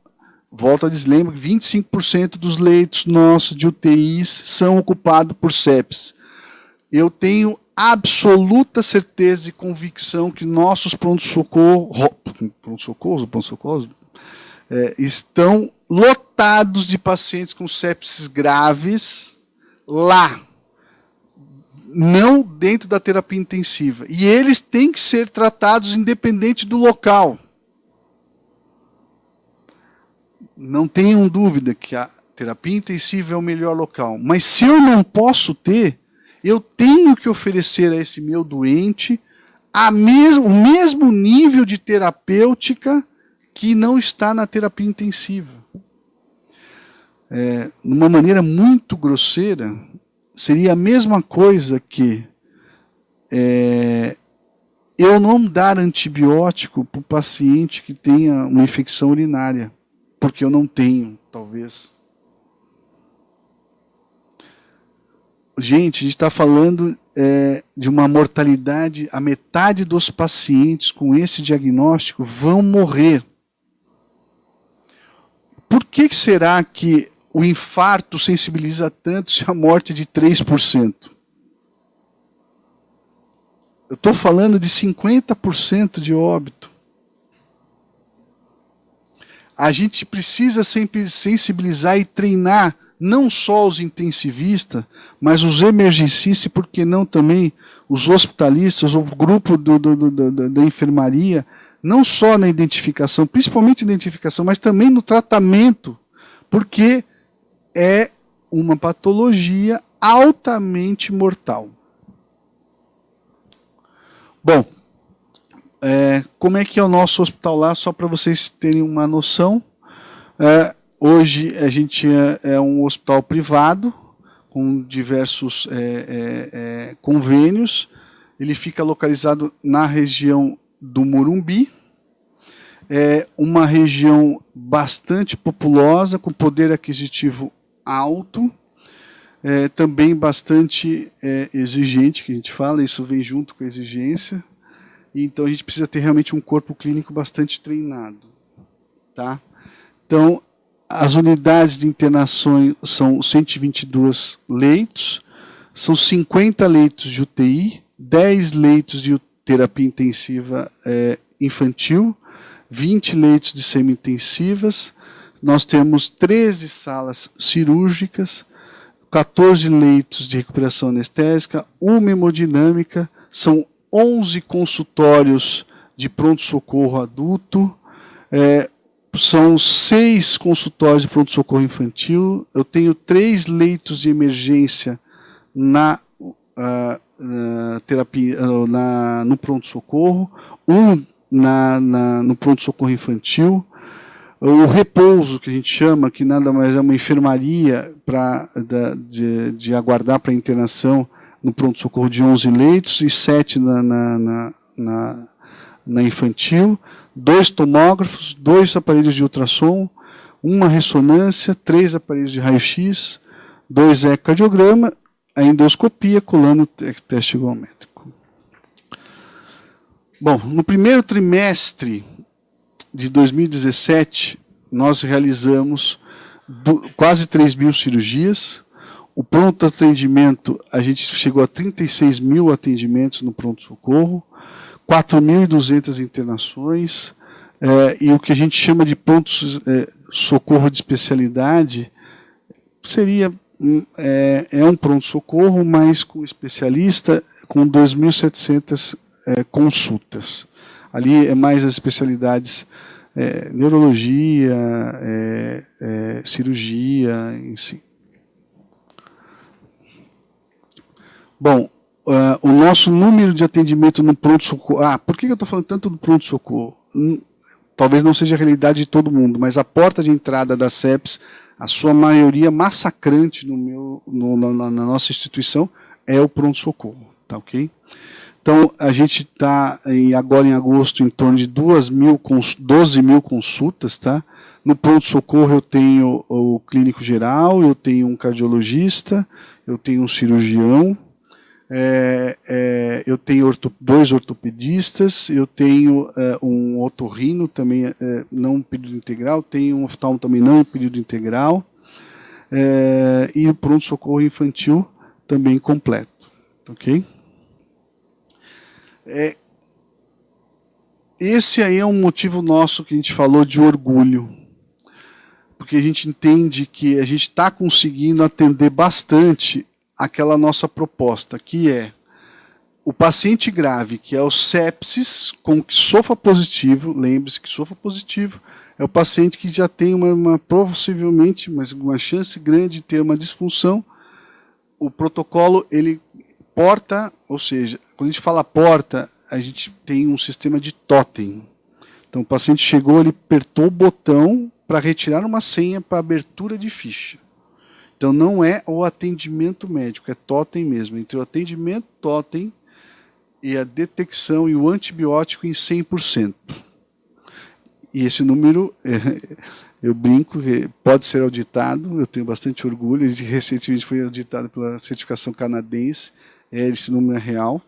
volto a dizer, lembra que 25% dos leitos nossos de UTIs são ocupados por sepsis. Eu tenho absoluta certeza e convicção que nossos pronto-socorros estão lotados de pacientes com sepsis graves lá, não dentro da terapia intensiva. E eles têm que ser tratados independente do local. Não tenham dúvida que a terapia intensiva é o melhor local. Mas se eu não posso ter, eu tenho que oferecer a esse meu doente o mesmo nível de terapêutica que não está na terapia intensiva. Numa maneira muito grosseira, seria a mesma coisa que eu não dar antibiótico para o paciente que tenha uma infecção urinária, porque eu não tenho, talvez. Gente, a gente está falando de uma mortalidade, a metade dos pacientes com esse diagnóstico vão morrer. Por que será que o infarto sensibiliza tanto se a morte é de 3%? Eu estou falando de 50% de óbito. A gente precisa sempre sensibilizar e treinar não só os intensivistas, mas os emergencistas, e por que não também os hospitalistas, o grupo da enfermaria, não só na identificação, principalmente na identificação, mas também no tratamento, porque é uma patologia altamente mortal. Bom, como é que é o nosso hospital lá, só para vocês terem uma noção. Hoje a gente é um hospital privado, com diversos convênios. Ele fica localizado na região do Morumbi. É uma região bastante populosa, com poder aquisitivo alto, também bastante exigente, que a gente fala, isso vem junto com a exigência. Então a gente precisa ter realmente um corpo clínico bastante treinado. Tá? Então, as unidades de internação são 122 leitos, são 50 leitos de UTI, 10 leitos de terapia intensiva infantil, 20 leitos de semi-intensivas, nós temos 13 salas cirúrgicas, 14 leitos de recuperação anestésica, uma hemodinâmica, são 11 consultórios de pronto-socorro adulto, são 6 consultórios de pronto-socorro infantil, eu tenho 3 leitos de emergência terapia, no pronto-socorro, no pronto-socorro infantil, o repouso, que a gente chama, que nada mais é uma enfermaria de aguardar para internação no pronto-socorro de 11 leitos e 7 na infantil, 2 tomógrafos, 2 aparelhos de ultrassom, uma ressonância, 3 aparelhos de raio-x, 2 ecocardiograma, a endoscopia, colando teste higrométrico. Bom, no primeiro trimestre de 2017, nós realizamos quase 3 mil cirurgias. O pronto atendimento, a gente chegou a 36 mil atendimentos no pronto-socorro, 4.200 internações, e o que a gente chama de pronto-socorro de especialidade seria um pronto-socorro, mas com especialista, com 2.700 consultas. Ali é mais as especialidades neurologia, cirurgia, em si. Bom, o nosso número de atendimento no pronto-socorro... por que eu estou falando tanto do pronto-socorro? Talvez não seja a realidade de todo mundo, mas a porta de entrada da SEPS, a sua maioria massacrante na nossa instituição, é o pronto-socorro. Tá, ok? Então, a gente está agora em agosto em torno de 12 mil consultas. Tá? No pronto-socorro eu tenho o clínico geral, eu tenho um cardiologista, eu tenho um cirurgião, eu tenho 2 ortopedistas, eu tenho um otorrino também, não período integral, tenho um oftalmo também não período integral, e o pronto-socorro infantil também completo. Ok? Esse aí é um motivo nosso que a gente falou de orgulho, porque a gente entende que a gente está conseguindo atender bastante aquela nossa proposta, que é o paciente grave, que é o sepsis, com sofa positivo, lembre-se que sofa positivo é o paciente que já tem possivelmente, mas uma chance grande de ter uma disfunção. O protocolo, ele porta, ou seja, quando a gente fala porta, a gente tem um sistema de totem. Então o paciente chegou, ele apertou o botão para retirar uma senha para abertura de ficha. Então não é o atendimento médico, é totem mesmo. Entre o atendimento totem e a detecção e o antibiótico em 100%. E esse número, eu brinco, pode ser auditado, eu tenho bastante orgulho, ele recentemente foi auditado pela certificação canadense, esse número é real.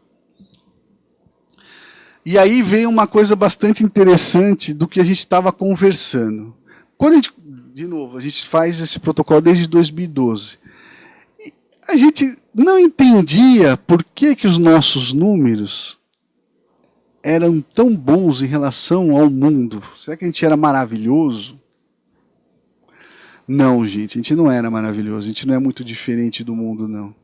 E aí vem uma coisa bastante interessante do que a gente estava conversando. Quando a gente, de novo, a gente faz esse protocolo desde 2012. E a gente não entendia por que os nossos números eram tão bons em relação ao mundo. Será que a gente era maravilhoso? Não, gente, a gente não era maravilhoso, a gente não é muito diferente do mundo, não.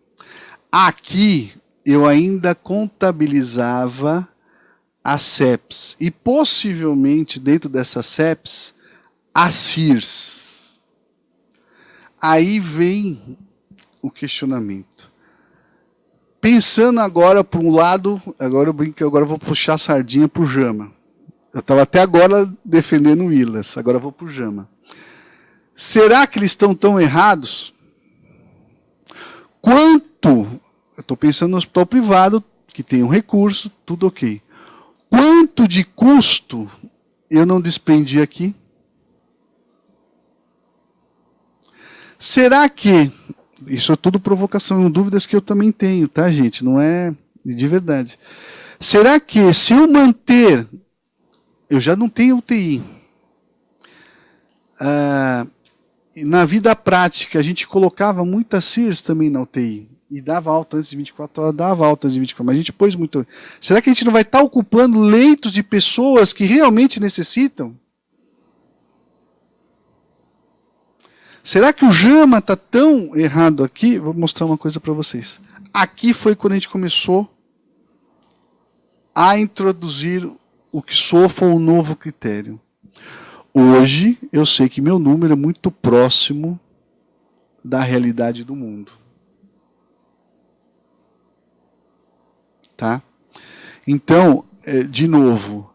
Aqui, eu ainda contabilizava a CEPS e possivelmente dentro dessa CEPS a CIRS. Aí vem o questionamento. Pensando agora por um lado, agora eu brinco, agora eu vou puxar a sardinha para o Jama. Eu estava até agora defendendo o Willas, agora eu vou para o Jama. Será que eles estão tão errados? Quanto, eu estou pensando no hospital privado, que tem um recurso, tudo ok. Quanto de custo eu não despendi aqui? Será que, isso é tudo provocação, dúvidas que eu também tenho, tá, gente? Não é de verdade. Será que se eu manter, eu já não tenho UTI, na vida prática a gente colocava muitas CIRS também na UTI, e dava alta antes de 24 horas, dava alta antes de 24 horas, mas a gente pôs muito. Será que a gente não vai estar ocupando leitos de pessoas que realmente necessitam? Será que o Jama está tão errado aqui? Vou mostrar uma coisa para vocês. Aqui foi quando a gente começou a introduzir o que foi um novo critério. Hoje, eu sei que meu número é muito próximo da realidade do mundo. Tá? Então, de novo,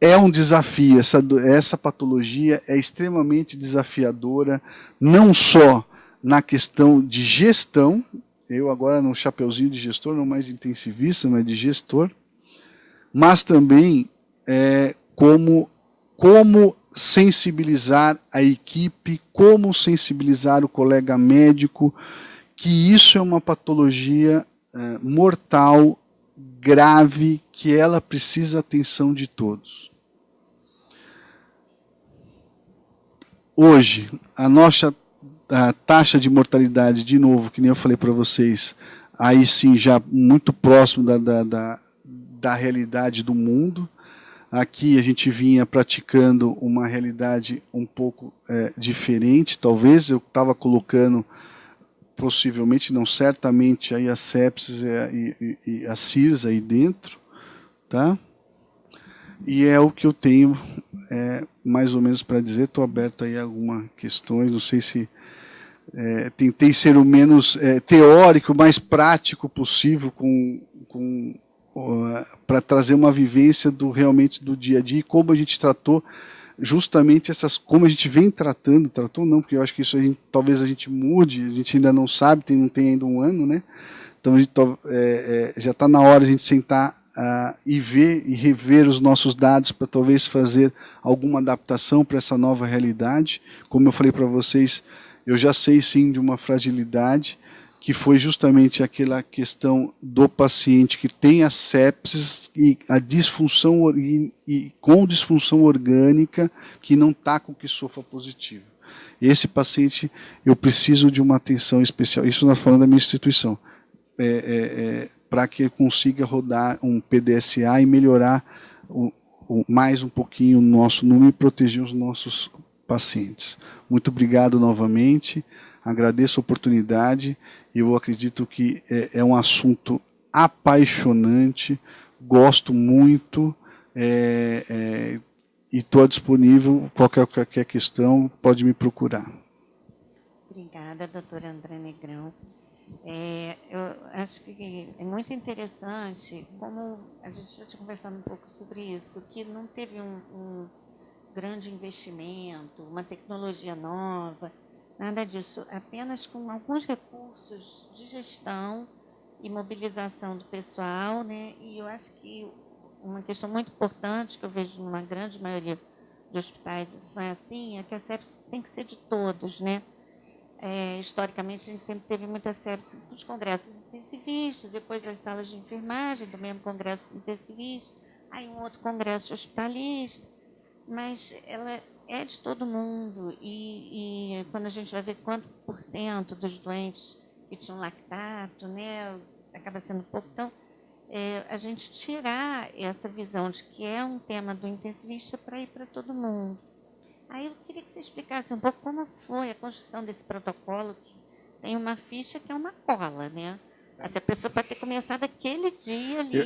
é um desafio, essa patologia é extremamente desafiadora, não só na questão de gestão, eu agora no chapeuzinho de gestor, não mais de intensivista, mas de gestor, mas também como sensibilizar a equipe, como sensibilizar o colega médico, que isso é uma patologia mortal, grave, que ela precisa atenção de todos. Hoje, a nossa taxa de mortalidade, de novo, que nem eu falei para vocês, aí sim já muito próximo da realidade do mundo. Aqui a gente vinha praticando uma realidade um pouco diferente, talvez eu estava colocando, possivelmente, não certamente, aí a sepsis e a CIRS aí dentro, tá? E é o que eu tenho mais ou menos para dizer. Estou aberto aí a algumas questões, não sei se tentei ser o menos teórico, mais prático possível para trazer uma vivência realmente do dia a dia, e como a gente tratou justamente como a gente vem tratou não, porque eu acho que isso talvez a gente mude, a gente ainda não sabe, não tem ainda um ano, né? Então já está na hora de a gente sentar e ver e rever os nossos dados para talvez fazer alguma adaptação para essa nova realidade. Como eu falei para vocês, eu já sei sim de uma fragilidade, que foi justamente aquela questão do paciente que tem a sepsis e a disfunção e com disfunção orgânica, que não está com que sofra positivo. Esse paciente, eu preciso de uma atenção especial. Isso nós falando da minha instituição, para que ele consiga rodar um PDSA e melhorar mais um pouquinho o nosso número e proteger os nossos pacientes. Muito obrigado novamente. Agradeço a oportunidade. Eu acredito que é um assunto apaixonante, gosto muito, e estou disponível. Qualquer questão, pode me procurar. Obrigada, doutora André Negrão. Eu acho que é muito interessante, como a gente já tinha conversado um pouco sobre isso, que não teve um grande investimento, uma tecnologia nova, nada disso, apenas com alguns recursos de gestão e mobilização do pessoal, né? E eu acho que uma questão muito importante, que eu vejo numa grande maioria de hospitais, isso não é assim, é que a sepsis tem que ser de todos, né? Historicamente, a gente sempre teve muita sepsis nos congressos intensivistas, depois das salas de enfermagem, do mesmo congresso intensivista, aí um outro congresso hospitalista, mas ela é de todo mundo, e quando a gente vai ver quanto % dos doentes que tinham lactato, né, acaba sendo pouco. Então, a gente tirar essa visão de que é um tema do intensivista para ir para todo mundo. Aí eu queria que você explicasse um pouco como foi a construção desse protocolo, que tem uma ficha que é uma cola, né? Essa pessoa pode ter começado aquele dia ali.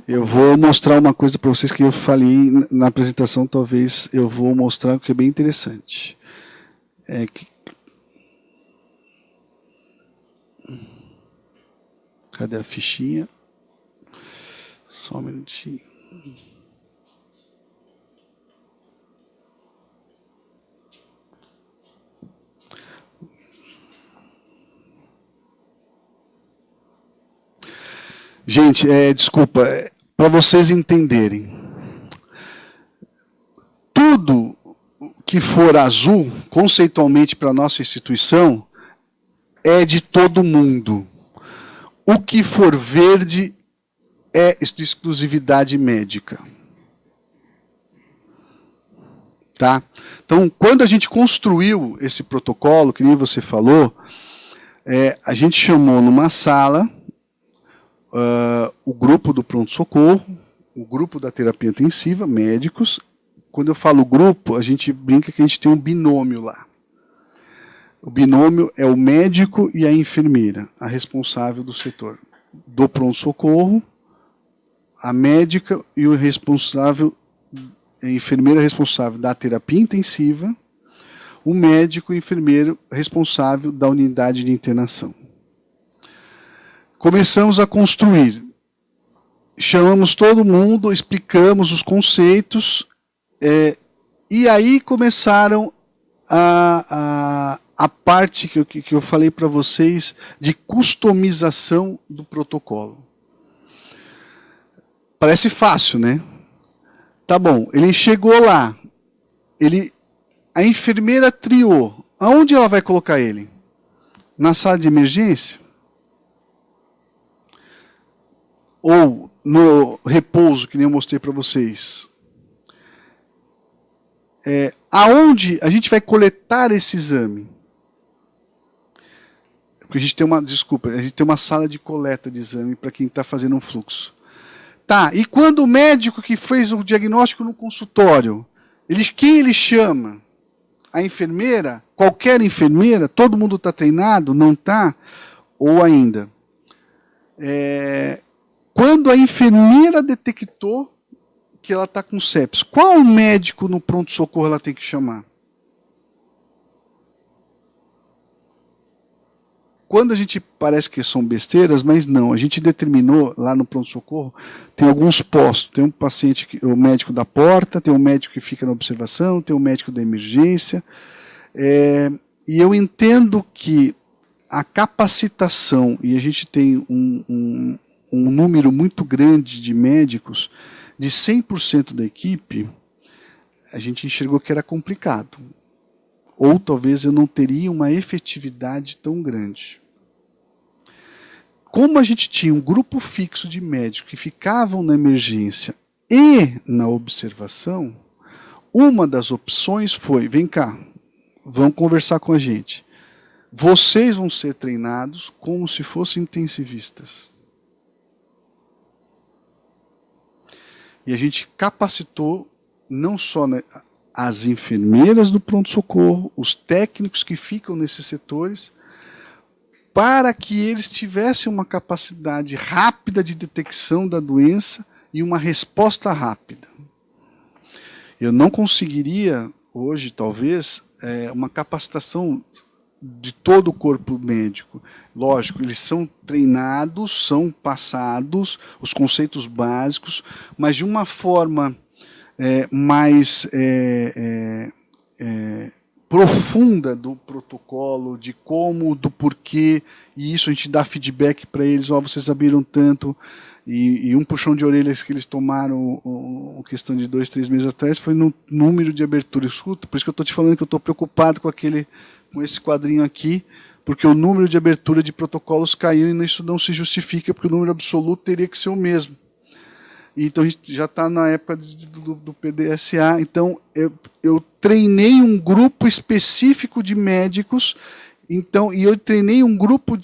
Eu vou mostrar uma coisa para vocês que eu falei na apresentação, talvez eu vou mostrar, que é bem interessante. Cadê a fichinha? Só um minutinho. Gente, desculpa, para vocês entenderem. Tudo que for azul, conceitualmente para a nossa instituição, é de todo mundo. O que for verde é de exclusividade médica. Tá? Então, quando a gente construiu esse protocolo, que nem você falou, a gente chamou numa sala o grupo do pronto-socorro, o grupo da terapia intensiva, médicos. Quando eu falo grupo, a gente brinca que a gente tem um binômio lá. O binômio é o médico e a enfermeira, a responsável do setor. Do pronto-socorro, a médica e o responsável, a enfermeira responsável da terapia intensiva, o médico e o enfermeiro responsável da unidade de internação. Começamos a construir. Chamamos todo mundo, explicamos os conceitos, e aí começaram a parte que eu falei para vocês de customização do protocolo. Parece fácil, né? Tá bom, ele chegou lá, a enfermeira triou. Aonde ela vai colocar ele? Na sala de emergência? Ou no repouso, que nem eu mostrei para vocês? Aonde a gente vai coletar esse exame? Porque a gente tem a gente tem uma sala de coleta de exame para quem está fazendo um fluxo. Tá, e quando o médico que fez o diagnóstico no consultório, quem ele chama? A enfermeira? Qualquer enfermeira? Todo mundo está treinado? Não está? Ou ainda? Quando a enfermeira detectou que ela está com sepsis, qual médico no pronto-socorro ela tem que chamar? Quando a gente parece que são besteiras, mas não, a gente determinou lá no pronto-socorro, tem alguns postos, tem um paciente, o médico da porta, tem um médico que fica na observação, tem um médico da emergência, e eu entendo que a capacitação, e a gente tem um número muito grande de médicos, de 100% da equipe, a gente enxergou que era complicado. Ou talvez eu não teria uma efetividade tão grande. Como a gente tinha um grupo fixo de médicos que ficavam na emergência e na observação, uma das opções foi, vem cá, vão conversar com a gente. Vocês vão ser treinados como se fossem intensivistas. E a gente capacitou não só as enfermeiras do pronto-socorro, os técnicos que ficam nesses setores, para que eles tivessem uma capacidade rápida de detecção da doença e uma resposta rápida. Eu não conseguiria, hoje, talvez, uma capacitação de todo o corpo médico. Lógico, eles são treinados, são passados os conceitos básicos, mas de uma forma mais profunda do protocolo, de como, do porquê, e isso a gente dá feedback para eles, vocês sabiam tanto, e um puxão de orelhas que eles tomaram, questão de 2, 3 meses atrás, foi no número de abertura. Escuta, por isso que eu estou te falando que eu estou preocupado com esse quadrinho aqui, porque o número de abertura de protocolos caiu e isso não se justifica, porque o número absoluto teria que ser o mesmo. Então a gente já está na época do PDSA, então eu treinei um grupo específico de médicos, então, e eu treinei um grupo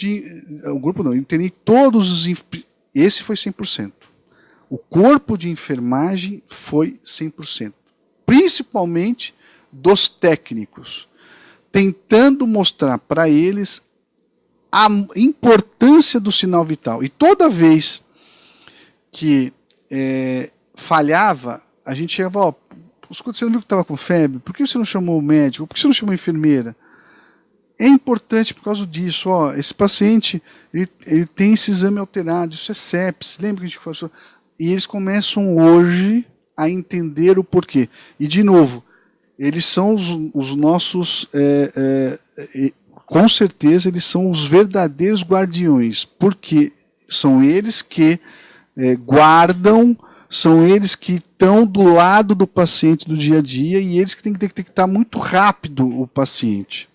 eu treinei todos os, esse foi 100%. O corpo de enfermagem foi 100%, principalmente dos técnicos, tentando mostrar para eles a importância do sinal vital. E toda vez que falhava, a gente chegava, escuta, você não viu que estava com febre? Por que você não chamou o médico? Por que você não chamou a enfermeira? é importante por causa disso. Ó, esse paciente ele tem esse exame alterado, isso é sepsis. Lembra que a gente falou? E eles começam hoje a entender o porquê. E, de novo, eles são os nossos, com certeza, eles são os verdadeiros guardiões, porque são eles que guardam, são eles que estão do lado do paciente do dia a dia e eles que têm que detectar muito rápido o paciente.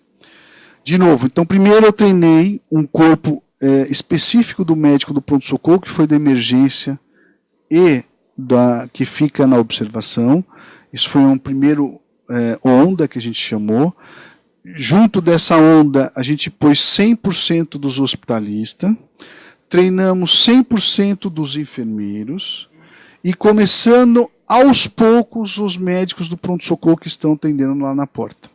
De novo, então, primeiro eu treinei um corpo específico do médico do pronto-socorro, que foi da emergência e que fica na observação. Isso foi uma primeira onda que a gente chamou. Junto dessa onda, a gente pôs 100% dos hospitalistas, treinamos 100% dos enfermeiros e começando aos poucos os médicos do pronto-socorro que estão atendendo lá na porta.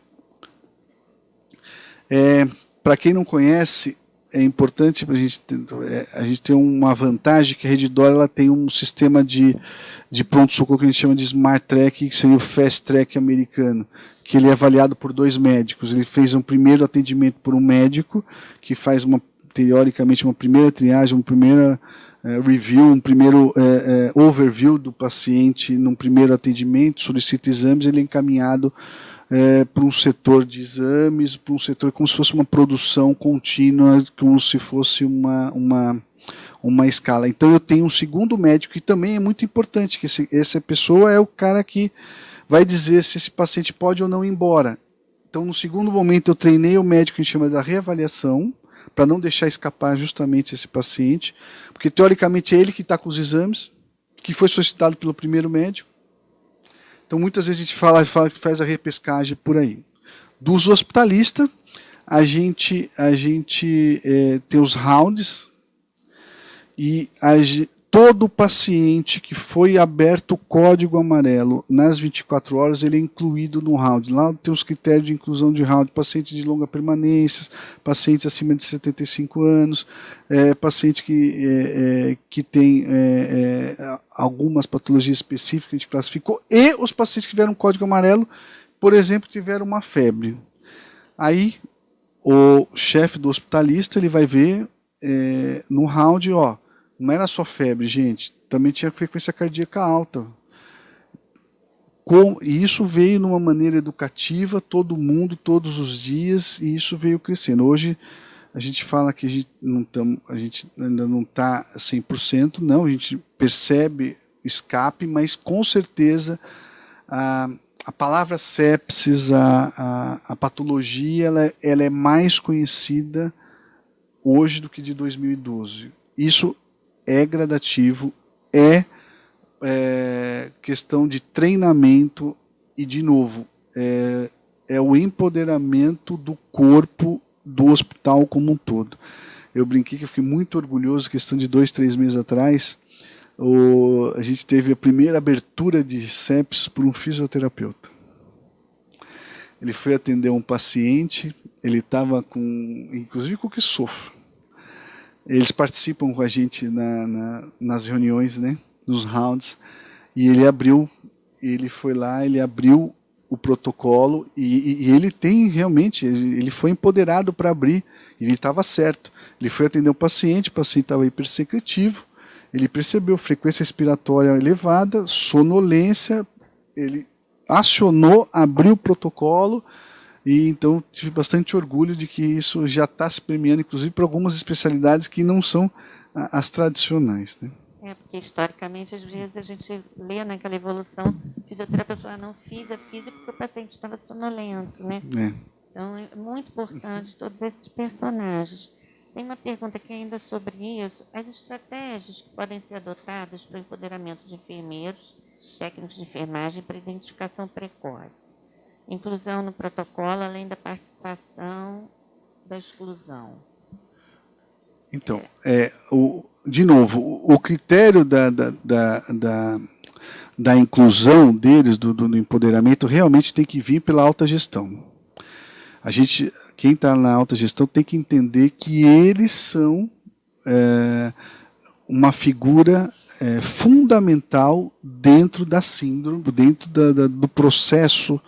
Para quem não conhece, é importante para a gente ter uma vantagem que a Redditor ela tem um sistema de pronto-socorro que a gente chama de Smart Track, que seria o Fast Track americano, que ele é avaliado por 2 médicos. Ele fez um primeiro atendimento por um médico, que faz teoricamente uma primeira triagem, uma primeira review, um primeiro overview do paciente num primeiro atendimento, solicita exames, ele é encaminhado para um setor de exames, para um setor como se fosse uma produção contínua, como se fosse uma escala. Então eu tenho um segundo médico que também é muito importante, que essa pessoa é o cara que vai dizer se esse paciente pode ou não ir embora. Então no segundo momento eu treinei o médico que a gente chama da reavaliação, para não deixar escapar justamente esse paciente, porque teoricamente é ele que está com os exames, que foi solicitado pelo primeiro médico. Então muitas vezes a gente fala que faz a repescagem por aí. Dos hospitalistas, a gente tem os rounds, e todo paciente que foi aberto o código amarelo nas 24 horas, ele é incluído no round. Lá tem os critérios de inclusão de round: paciente de longa permanência, paciente acima de 75 anos, paciente que tem algumas patologias específicas que a gente classificou, e os pacientes que tiveram código amarelo, por exemplo, tiveram uma febre. Aí o chefe do hospitalista ele vai ver no round, ó, não era só febre, gente, também tinha frequência cardíaca alta. E isso veio de uma maneira educativa, todo mundo, todos os dias, e isso veio crescendo. Hoje a gente fala que a gente ainda não está 100%, não, a gente percebe escape, mas com certeza a palavra sepsis, a patologia, ela é mais conhecida hoje do que de 2012. Isso é gradativo, é questão de treinamento e, de novo, é o empoderamento do corpo do hospital como um todo. Eu brinquei que eu fiquei muito orgulhoso, questão de 2, 3 meses atrás, a gente teve a primeira abertura de sepsis por um fisioterapeuta. Ele foi atender um paciente, ele estava inclusive com o que sofre. Eles participam com a gente nas reuniões, né, nos rounds, e ele foi lá, ele abriu o protocolo e ele tem realmente, ele foi empoderado para abrir, ele estava certo. Ele foi atender o paciente estava hipersecretivo, ele percebeu frequência respiratória elevada, sonolência, ele acionou, abriu o protocolo. E então tive bastante orgulho de que isso já está se premiando, inclusive para algumas especialidades que não são as tradicionais, né? Porque historicamente, às vezes, a gente lê naquela evolução, fisioterapeuta não fiz a física porque o paciente estava sonolento, né? Então é muito importante todos esses personagens. Tem uma pergunta aqui ainda sobre isso: as estratégias que podem ser adotadas para o empoderamento de enfermeiros, técnicos de enfermagem para identificação precoce. Inclusão no protocolo, além da participação da exclusão. Então, de novo, o critério da inclusão deles, do empoderamento, realmente tem que vir pela alta gestão. Quem está na alta gestão tem que entender que eles são uma figura fundamental dentro da síndrome, dentro do processo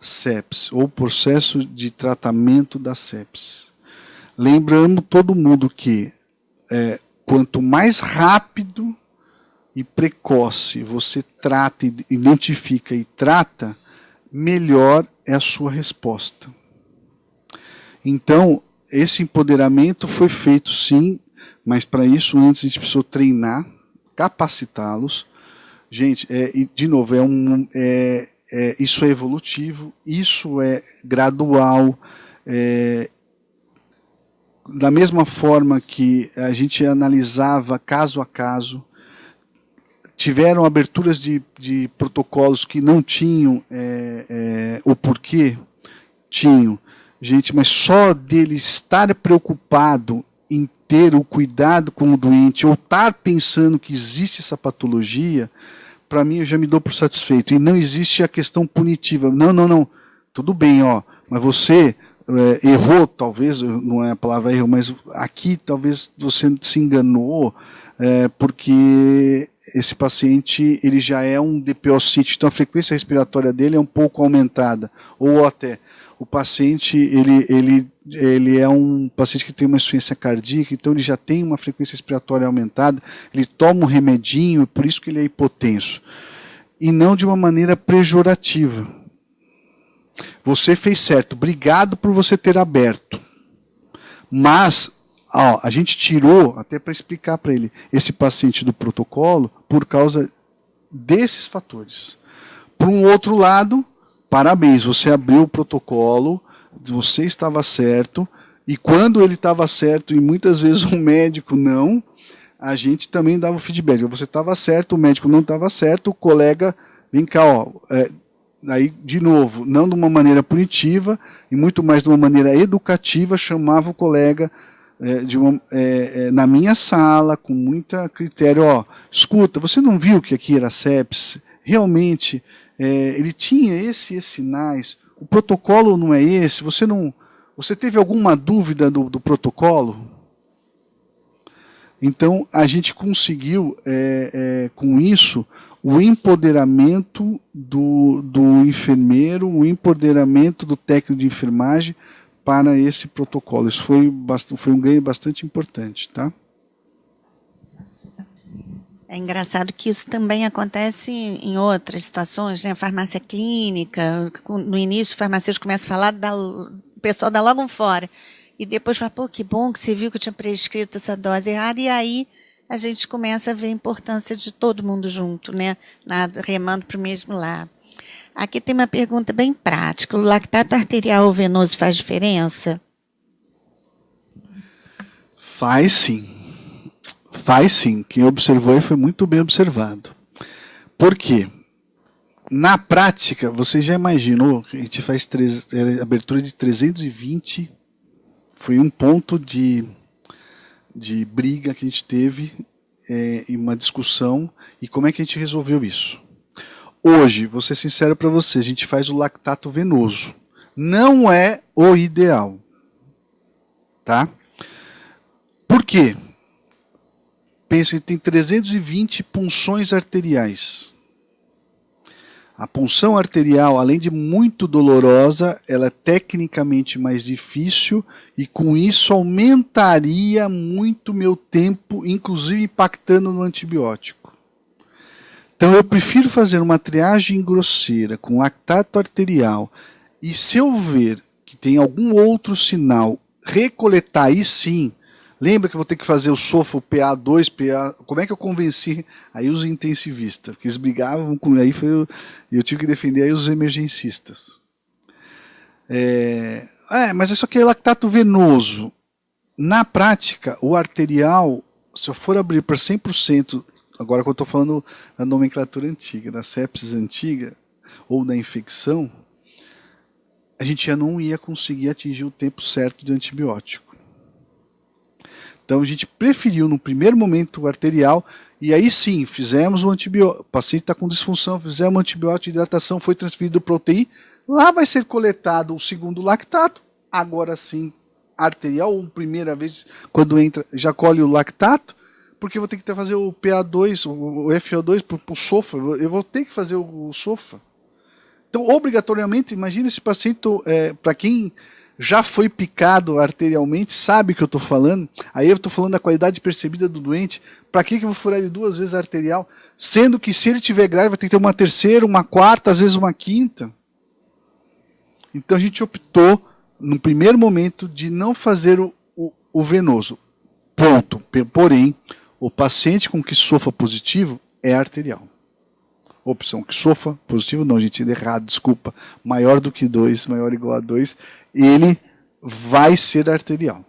sepsis, ou processo de tratamento da sepsis. Lembrando todo mundo que quanto mais rápido e precoce você trata, identifica e trata, melhor é a sua resposta. Então, esse empoderamento foi feito sim, mas para isso antes a gente precisou treinar, capacitá-los. Gente, de novo, isso é evolutivo, isso é gradual. Da mesma forma que a gente analisava caso a caso, tiveram aberturas de protocolos que não tinham o porquê, tinham. Gente, mas só dele estar preocupado em ter o cuidado com o doente ou estar pensando que existe essa patologia, para mim eu já me dou por satisfeito. E não existe a questão punitiva. Não. Tudo bem, mas você errou, talvez, não é a palavra erro, mas aqui talvez você se enganou, porque esse paciente ele já é um DPO-CIT, então a frequência respiratória dele é um pouco aumentada, ou até o paciente ele é um paciente que tem uma insuficiência cardíaca, então ele já tem uma frequência respiratória aumentada, ele toma um remedinho, por isso que ele é hipotenso. E não de uma maneira pejorativa. Você fez certo, obrigado por você ter aberto. Mas a gente tirou, até para explicar para ele, esse paciente do protocolo por causa desses fatores. Por um outro lado, parabéns, você abriu o protocolo, você estava certo, e quando ele estava certo, e muitas vezes o médico não, a gente também dava o feedback. Você estava certo, o médico não estava certo, o colega, vem cá, aí, de novo, não de uma maneira punitiva, e muito mais de uma maneira educativa, chamava o colega na minha sala, com muito critério, escuta, você não viu que aqui era sepsis? Realmente, ele tinha esses sinais, o protocolo não é esse, você teve alguma dúvida do protocolo? Então, a gente conseguiu, com isso, o empoderamento do enfermeiro, o empoderamento do técnico de enfermagem para esse protocolo. Isso foi um ganho bastante importante, tá? É engraçado que isso também acontece em outras situações, né? Farmácia clínica, no início o farmacêutico começa a falar, o pessoal dá logo um fora. E depois fala, pô, que bom que você viu que eu tinha prescrito essa dose errada, e aí a gente começa a ver a importância de todo mundo junto, né? Remando para o mesmo lado. Aqui tem uma pergunta bem prática. O lactato arterial ou venoso faz diferença? Faz sim. Faz sim. Quem observou aí foi muito bem observado. Por quê? Na prática, você já imaginou que a gente faz abertura de 320, foi um ponto de briga que a gente teve em uma discussão, e como é que a gente resolveu isso? Hoje, vou ser sincero para você, a gente faz o lactato venoso. Não é o ideal. Tá? Por quê? Pensa que tem 320 punções arteriais. A punção arterial, além de muito dolorosa, ela é tecnicamente mais difícil e com isso aumentaria muito meu tempo, inclusive impactando no antibiótico. Então eu prefiro fazer uma triagem grosseira com lactato arterial e se eu ver que tem algum outro sinal, recoletar aí sim. Lembra que eu vou ter que fazer o SOFA, o PA2, PA... Como é que eu convenci aí os intensivistas? Porque eles brigavam, aí eu tive que defender aí os emergencistas. Mas isso aqui é lactato venoso. Na prática, o arterial, se eu for abrir para 100%, agora que eu estou falando da nomenclatura antiga, da sepsis antiga, ou da infecção, a gente já não ia conseguir atingir o tempo certo de antibiótico. Então a gente preferiu no primeiro momento o arterial e aí sim, fizemos o antibiótico, o paciente está com disfunção, fizemos o antibiótico de hidratação, foi transferido para o UTI, lá vai ser coletado o segundo lactato, agora sim, arterial, primeira vez, quando entra, já colhe o lactato, porque eu vou ter que fazer o PA2, o FO2 para o SOFA, eu vou ter que fazer o SOFA. Então, obrigatoriamente, imagine esse paciente, para quem já foi picado arterialmente, sabe o que eu estou falando. Aí eu estou falando da qualidade percebida do doente. Para que eu vou furar ele 2 vezes a arterial? Sendo que se ele tiver grave, vai ter que ter uma terceira, uma quarta, às vezes uma quinta. Então a gente optou, no primeiro momento, de não fazer o venoso. Ponto. Porém, o paciente com que sofra positivo é arterial. Opção que sofra positivo, não, gente, errado, desculpa. Maior do que 2, maior ou igual a 2, ele vai ser arterial.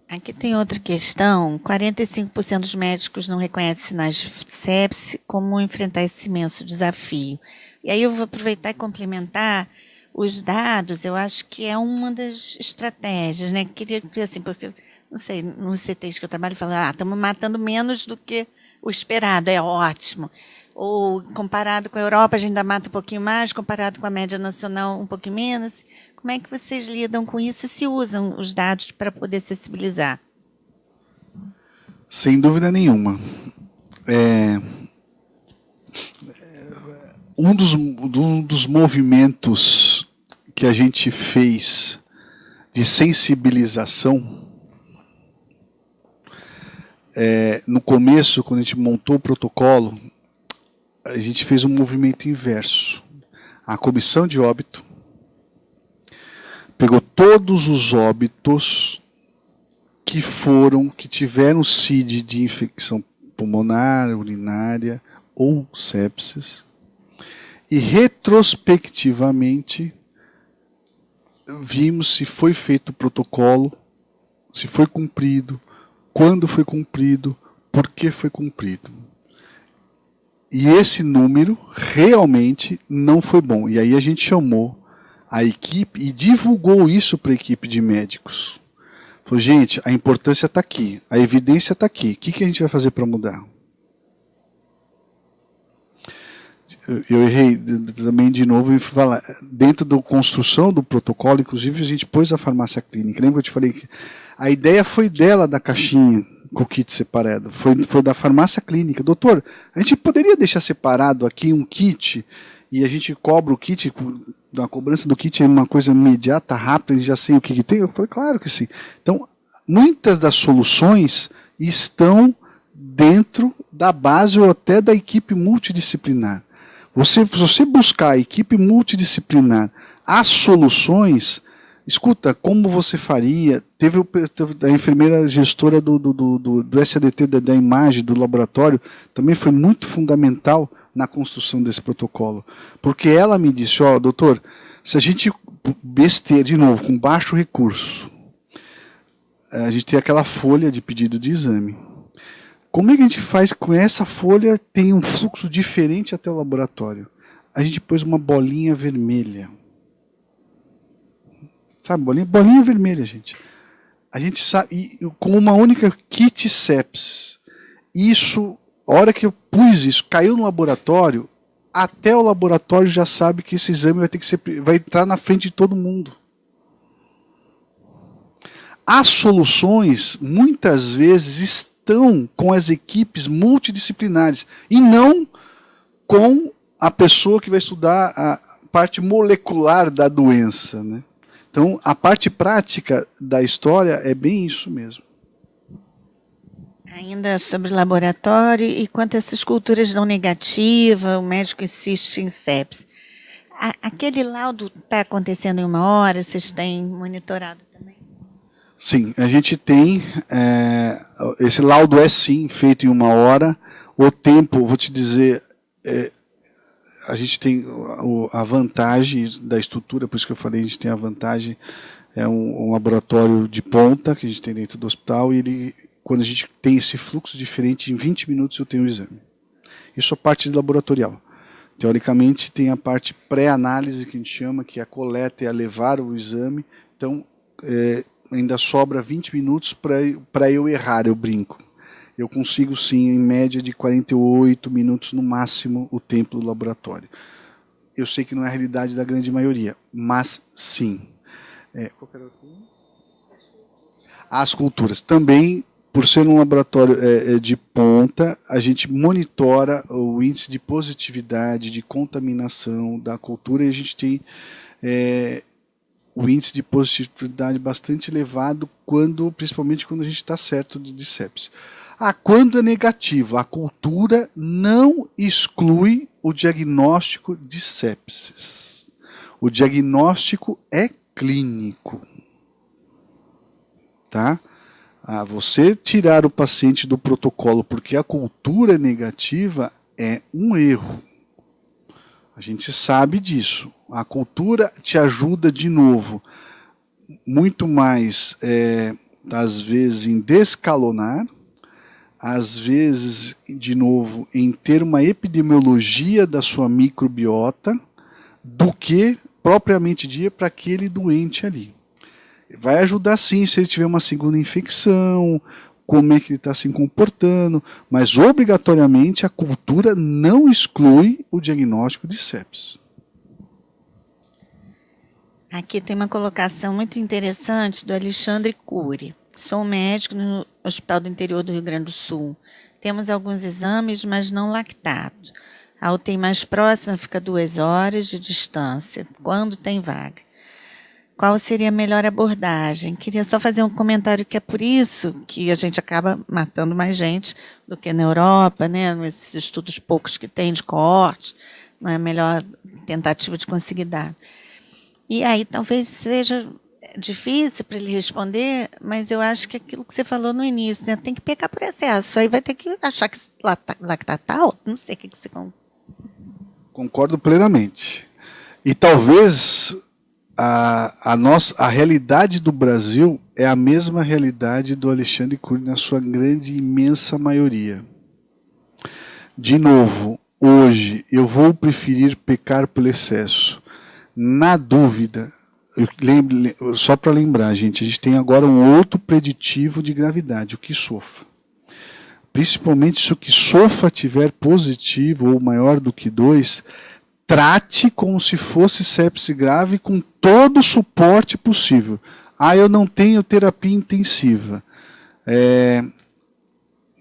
Aqui tem outra questão. 45% dos médicos não reconhecem sinais de sepse. Como enfrentar esse imenso desafio? E aí eu vou aproveitar e complementar os dados. Eu acho que é uma das estratégias, né? Queria dizer assim, porque, não sei, nos CTs que eu trabalho, falam, estamos matando menos do que o esperado, é ótimo. Ou comparado com a Europa, a gente ainda mata um pouquinho mais, comparado com a média nacional, um pouquinho menos. Como é que vocês lidam com isso e se usam os dados para poder sensibilizar? Sem dúvida nenhuma. Um dos movimentos que a gente fez de sensibilização, no começo, quando a gente montou o protocolo, a gente fez um movimento inverso. A comissão de óbito pegou todos os óbitos que tiveram CID de infecção pulmonar, urinária ou sepsis, e retrospectivamente vimos se foi feito o protocolo, se foi cumprido, quando foi cumprido, por que foi cumprido. E esse número realmente não foi bom. E aí a gente chamou a equipe e divulgou isso para a equipe de médicos. Falou, gente, a importância está aqui, a evidência está aqui. O que a gente vai fazer para mudar? Eu errei também de novo em falar. Dentro da construção do protocolo, inclusive, a gente pôs a farmácia clínica. Lembra que eu te falei que a ideia foi dela, da caixinha, com o kit separado. Foi da farmácia clínica. Doutor, a gente poderia deixar separado aqui um kit e a gente cobra o kit, a cobrança do kit é uma coisa imediata, rápida, a gente já sei o que tem? Eu falei, claro que sim. Então, muitas das soluções estão dentro da base ou até da equipe multidisciplinar. Se você buscar a equipe multidisciplinar, as soluções, escuta, como você faria? Teve a enfermeira gestora do SADT, da imagem, do laboratório, também foi muito fundamental na construção desse protocolo. Porque ela me disse, doutor, se a gente besteira, de novo, com baixo recurso, a gente tem aquela folha de pedido de exame. Como é que a gente faz com essa folha, tem um fluxo diferente até o laboratório? A gente pôs uma bolinha vermelha. Sabe, bolinha vermelha, gente. A gente sabe, com uma única kit sepsis. Isso, a hora que eu pus isso, caiu no laboratório, até o laboratório já sabe que esse exame vai entrar na frente de todo mundo. As soluções, muitas vezes, estão com as equipes multidisciplinares e não com a pessoa que vai estudar a parte molecular da doença, né? Então, a parte prática da história é bem isso mesmo. Ainda sobre o laboratório e quanto a essas culturas não negativas, o médico insiste em sepsis. Aquele laudo está acontecendo em 1 hora, vocês têm monitorado também? Sim, a gente tem, esse laudo é sim feito em 1 hora, o tempo, vou te dizer, a gente tem a vantagem da estrutura, por isso que eu falei, a gente tem a vantagem, é um laboratório de ponta que a gente tem dentro do hospital, e quando a gente tem esse fluxo diferente, em 20 minutos eu tenho o exame. Isso é a parte laboratorial. Teoricamente tem a parte pré-análise que a gente chama, que é a coleta e a levar o exame, então ainda sobra 20 minutos para eu errar, eu brinco. Eu consigo sim, em média de 48 minutos no máximo, o tempo do laboratório. Eu sei que não é a realidade da grande maioria, mas sim. As culturas também, por ser um laboratório de ponta, a gente monitora o índice de positividade, de contaminação da cultura, e a gente tem o índice de positividade bastante elevado, principalmente quando a gente está certo de sepsis. Quando é negativo, a cultura não exclui o diagnóstico de sepsis. O diagnóstico é clínico. Tá? Você tirar o paciente do protocolo porque a cultura é negativa é um erro. A gente sabe disso. A cultura te ajuda, de novo, muito mais, às vezes, em descalonar, às vezes, de novo, em ter uma epidemiologia da sua microbiota, do que propriamente dita para aquele doente ali. Vai ajudar sim se ele tiver uma segunda infecção, como é que ele está se comportando, mas obrigatoriamente a cultura não exclui o diagnóstico de sepsis. Aqui tem uma colocação muito interessante do Alexandre Cury. Sou médico no Hospital do Interior do Rio Grande do Sul. Temos alguns exames, mas não lactato. A UTI mais próxima fica 2 horas de distância, quando tem vaga. Qual seria a melhor abordagem? Queria só fazer um comentário que é por isso que a gente acaba matando mais gente do que na Europa, né? Nesses estudos poucos que tem de coorte, não é a melhor tentativa de conseguir dar. E aí talvez seja difícil para ele responder, mas eu acho que aquilo que você falou no início, né? Tem que pecar por excesso, aí vai ter que achar que lactato alto, não sei o que você... Concordo plenamente. E talvez a realidade do Brasil é a mesma realidade do Alexandre Cury na sua grande, imensa maioria. De novo, hoje eu vou preferir pecar pelo excesso. Na dúvida, só para lembrar, gente, a gente tem agora um outro preditivo de gravidade, o QSOFA. Principalmente se o QSOFA tiver positivo ou maior do que 2, trate como se fosse sepse grave com todo o suporte possível. Eu não tenho terapia intensiva.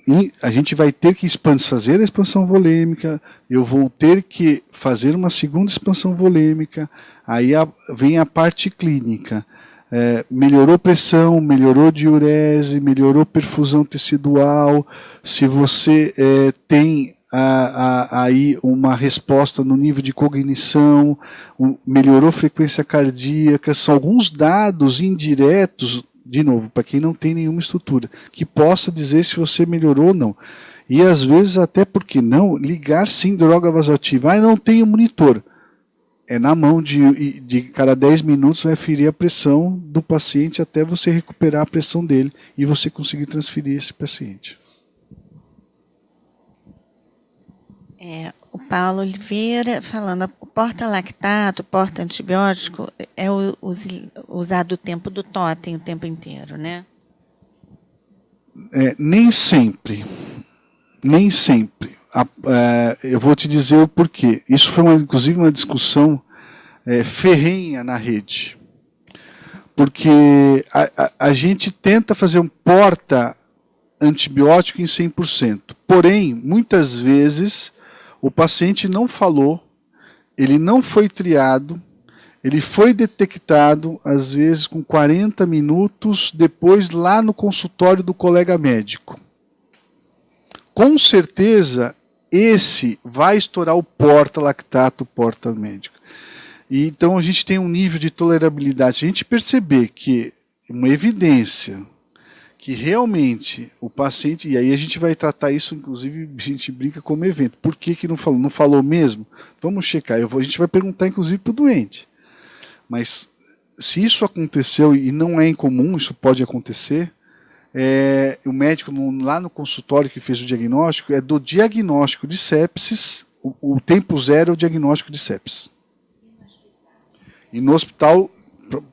E a gente vai ter que fazer a expansão volêmica, eu vou ter que fazer uma segunda expansão volêmica, aí vem a parte clínica. Melhorou pressão, melhorou diurese, melhorou perfusão tecidual, se você tem aí uma resposta no nível de cognição, melhorou frequência cardíaca, são alguns dados indiretos, de novo, para quem não tem nenhuma estrutura, que possa dizer se você melhorou ou não. E às vezes, até porque não, ligar sim droga vasoativa. Não tenho monitor. É na mão de cada 10 minutos vai ferir a pressão do paciente até você recuperar a pressão dele e você conseguir transferir esse paciente. O Paulo Oliveira falando, o porta-lactato, porta-antibiótico é usado o tempo do totem o tempo inteiro, né? Nem sempre. Nem sempre. Eu vou te dizer o porquê. Isso foi inclusive uma discussão ferrenha na rede. Porque a gente tenta fazer um porta-antibiótico em 100%. Porém, muitas vezes, o paciente não falou, ele não foi triado, ele foi detectado, às vezes, com 40 minutos depois, lá no consultório do colega médico. Com certeza, esse vai estourar o porta-lactato, o porta-médico. E então a gente tem um nível de tolerabilidade. Se a gente perceber que uma evidência que realmente o paciente, e aí a gente vai tratar isso, inclusive a gente brinca como evento. Por que não falou? Não falou mesmo? Vamos checar. A gente vai perguntar inclusive para o doente. Mas se isso aconteceu, e não é incomum, isso pode acontecer, o médico lá no consultório que fez o diagnóstico, é do diagnóstico de sepsis, o tempo zero é o diagnóstico de sepsis. E no hospital,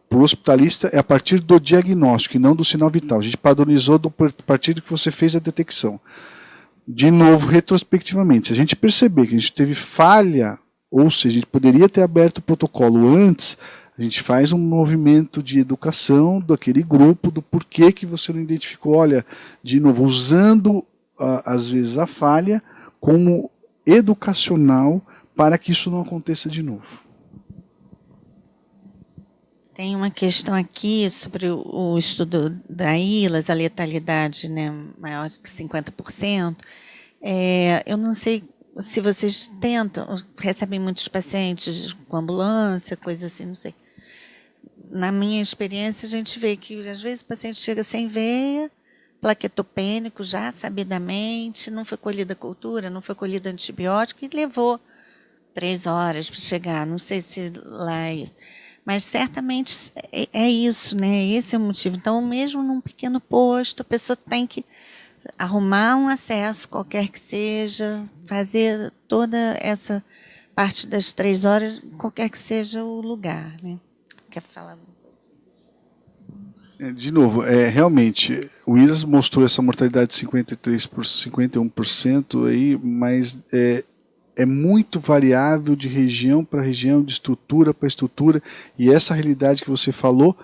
para o hospitalista, é a partir do diagnóstico e não do sinal vital. A gente padronizou a partir do que você fez a detecção. De novo, retrospectivamente, se a gente perceber que a gente teve falha, ou seja, a gente poderia ter aberto o protocolo antes, A gente faz um movimento de educação daquele grupo, do porquê que você não identificou. Olha, de novo, usando às vezes a falha como educacional para que isso não aconteça de novo. Tem uma questão aqui sobre o estudo da ILAS, a letalidade, né, maior de que 50%. Eu não sei se vocês recebem muitos pacientes com ambulância, coisa assim, não sei. Na minha experiência, a gente vê que, às vezes, o paciente chega sem veia, plaquetopênico, já sabidamente, não foi colhida cultura, não foi colhida antibiótico, e levou 3 horas para chegar. Não sei se lá é isso. Mas, certamente, é isso, né? Esse é o motivo. Então, mesmo num pequeno posto, a pessoa tem que arrumar um acesso, qualquer que seja, fazer toda essa parte das 3 horas, qualquer que seja o lugar, né? Quer falar? De novo, realmente, o ILAS mostrou essa mortalidade de 51% aí, mas é muito variável de região para região, de estrutura para estrutura, e essa realidade que você falou,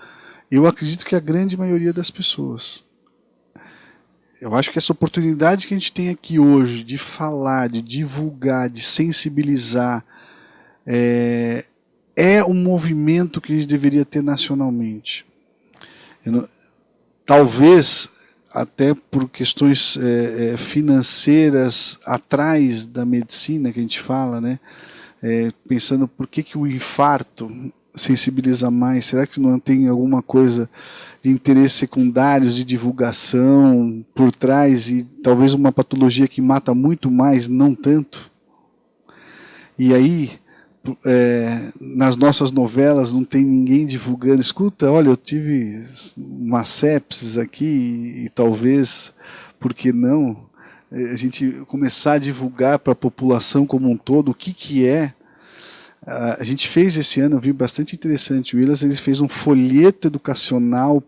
eu acredito que a grande maioria das pessoas. Eu acho que essa oportunidade que a gente tem aqui hoje de falar, de divulgar, de sensibilizar, é um movimento que a gente deveria ter nacionalmente. Talvez, até por questões financeiras atrás da medicina que a gente fala, né? Pensando por que o infarto sensibiliza mais, será que não tem alguma coisa de interesses secundários, de divulgação por trás, e talvez uma patologia que mata muito mais, não tanto? E aí, nas nossas novelas não tem ninguém divulgando, escuta, olha, eu tive uma sepsis aqui, e talvez, por que não, a gente começar a divulgar para a população como um todo o que é. A gente fez esse ano, eu vi bastante interessante, o ILAS, ele fez um folheto educacional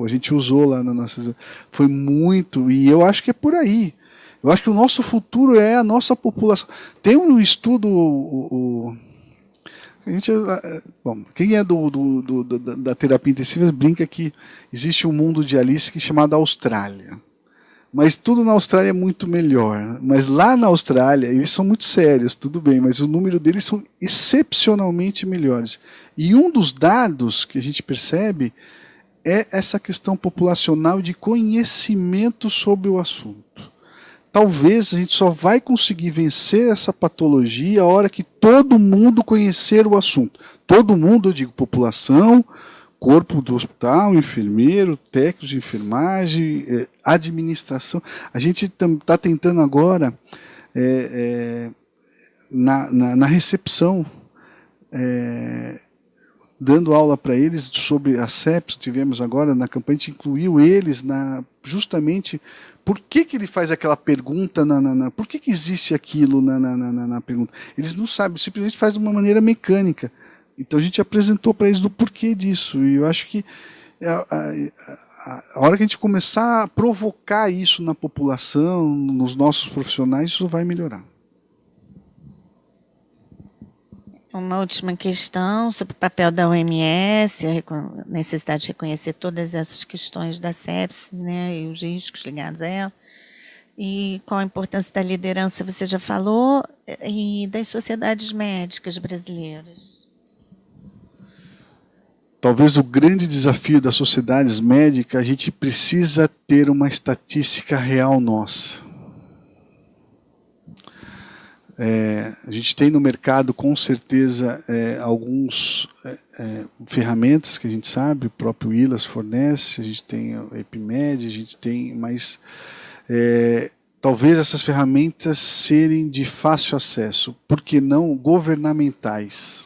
a gente usou lá na nossa, foi muito, e eu acho que é por aí. Eu acho que o nosso futuro é a nossa população. Tem um estudo, a gente, bom, quem é da terapia intensiva brinca que existe um mundo de Alice que é chamado Austrália. Mas tudo na Austrália é muito melhor. Mas lá na Austrália, eles são muito sérios, tudo bem, mas o número deles são excepcionalmente melhores. E um dos dados que a gente percebe é essa questão populacional de conhecimento sobre o assunto. Talvez a gente só vai conseguir vencer essa patologia a hora que todo mundo conhecer o assunto. Todo mundo, eu digo, população, corpo do hospital, enfermeiro, técnicos de enfermagem, administração. A gente está tentando agora, na recepção, dando aula para eles sobre a sepsis, tivemos agora na campanha, a gente incluiu eles justamente por que ele faz aquela pergunta, por que existe aquilo na pergunta. Eles não sabem, simplesmente faz de uma maneira mecânica. Então a gente apresentou para eles o porquê disso, e eu acho que a hora que a gente começar a provocar isso na população, nos nossos profissionais, isso vai melhorar. Uma última questão sobre o papel da OMS, a necessidade de reconhecer todas essas questões da sepsis, né, e os riscos ligados a ela. E qual a importância da liderança, você já falou, e das sociedades médicas brasileiras. Talvez o grande desafio das sociedades médicas, a gente precisa ter uma estatística real nossa. A gente tem no mercado, com certeza, algumas ferramentas que a gente sabe, o próprio ILAS fornece, a gente tem o EpiMed, a gente tem, mas talvez essas ferramentas serem de fácil acesso, por que não governamentais?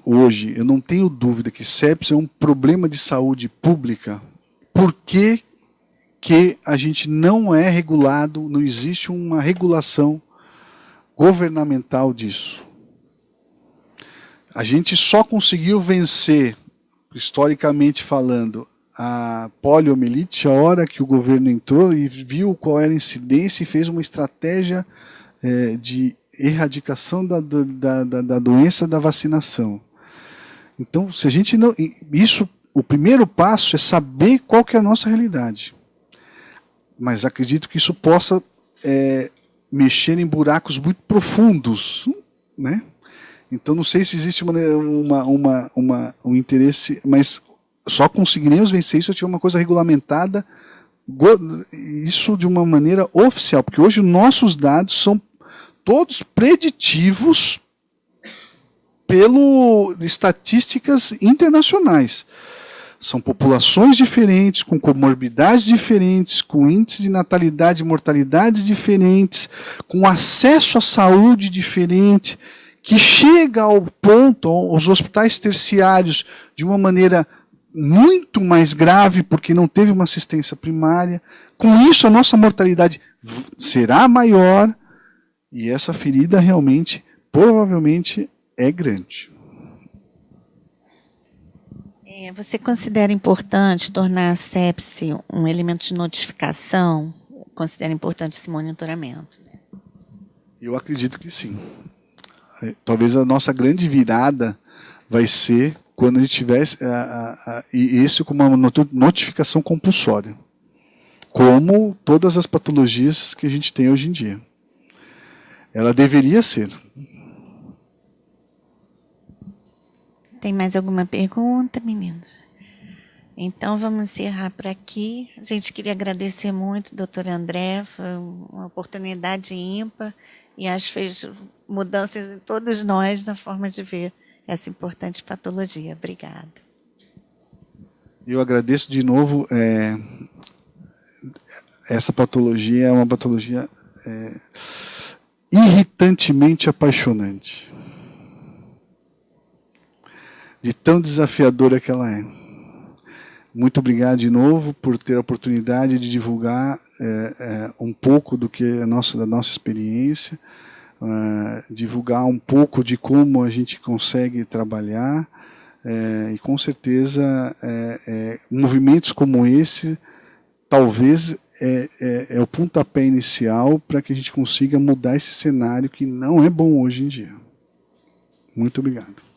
Hoje, eu não tenho dúvida que sepsis é um problema de saúde pública, por que a gente não é regulado, não existe uma regulação governamental disso? A gente só conseguiu vencer, historicamente falando, a poliomielite a hora que o governo entrou e viu qual era a incidência e fez uma estratégia de erradicação da doença da vacinação. Então, se a gente não... o primeiro passo é saber qual que é a nossa realidade. Mas acredito que isso possa mexer em buracos muito profundos, né? Então, não sei se existe um interesse, mas só conseguiremos vencer isso se eu tiver uma coisa regulamentada, isso de uma maneira oficial, porque hoje nossos dados são todos preditivos pelas estatísticas internacionais. São populações diferentes, com comorbidades diferentes, com índices de natalidade e mortalidades diferentes, com acesso à saúde diferente, que chega ao ponto, aos hospitais terciários, de uma maneira muito mais grave, porque não teve uma assistência primária. Com isso, a nossa mortalidade será maior, e essa ferida realmente, provavelmente, é grande. Você considera importante tornar a sepse um elemento de notificação? Considera importante esse monitoramento? Eu acredito que sim. Talvez a nossa grande virada vai ser quando a gente tivesse isso como uma notificação compulsória, como todas as patologias que a gente tem hoje em dia. Ela deveria ser. Tem mais alguma pergunta, meninos? Então, vamos encerrar por aqui. A gente queria agradecer muito, doutor André, foi uma oportunidade ímpar e acho que fez mudanças em todos nós na forma de ver essa importante patologia. Obrigada. Eu agradeço de novo. Essa patologia é uma patologia irritantemente apaixonante. De tão desafiadora que ela é. Muito obrigado de novo por ter a oportunidade de divulgar um pouco do que é da nossa experiência, divulgar um pouco de como a gente consegue trabalhar, e com certeza movimentos como esse talvez é o pontapé inicial para que a gente consiga mudar esse cenário que não é bom hoje em dia. Muito obrigado.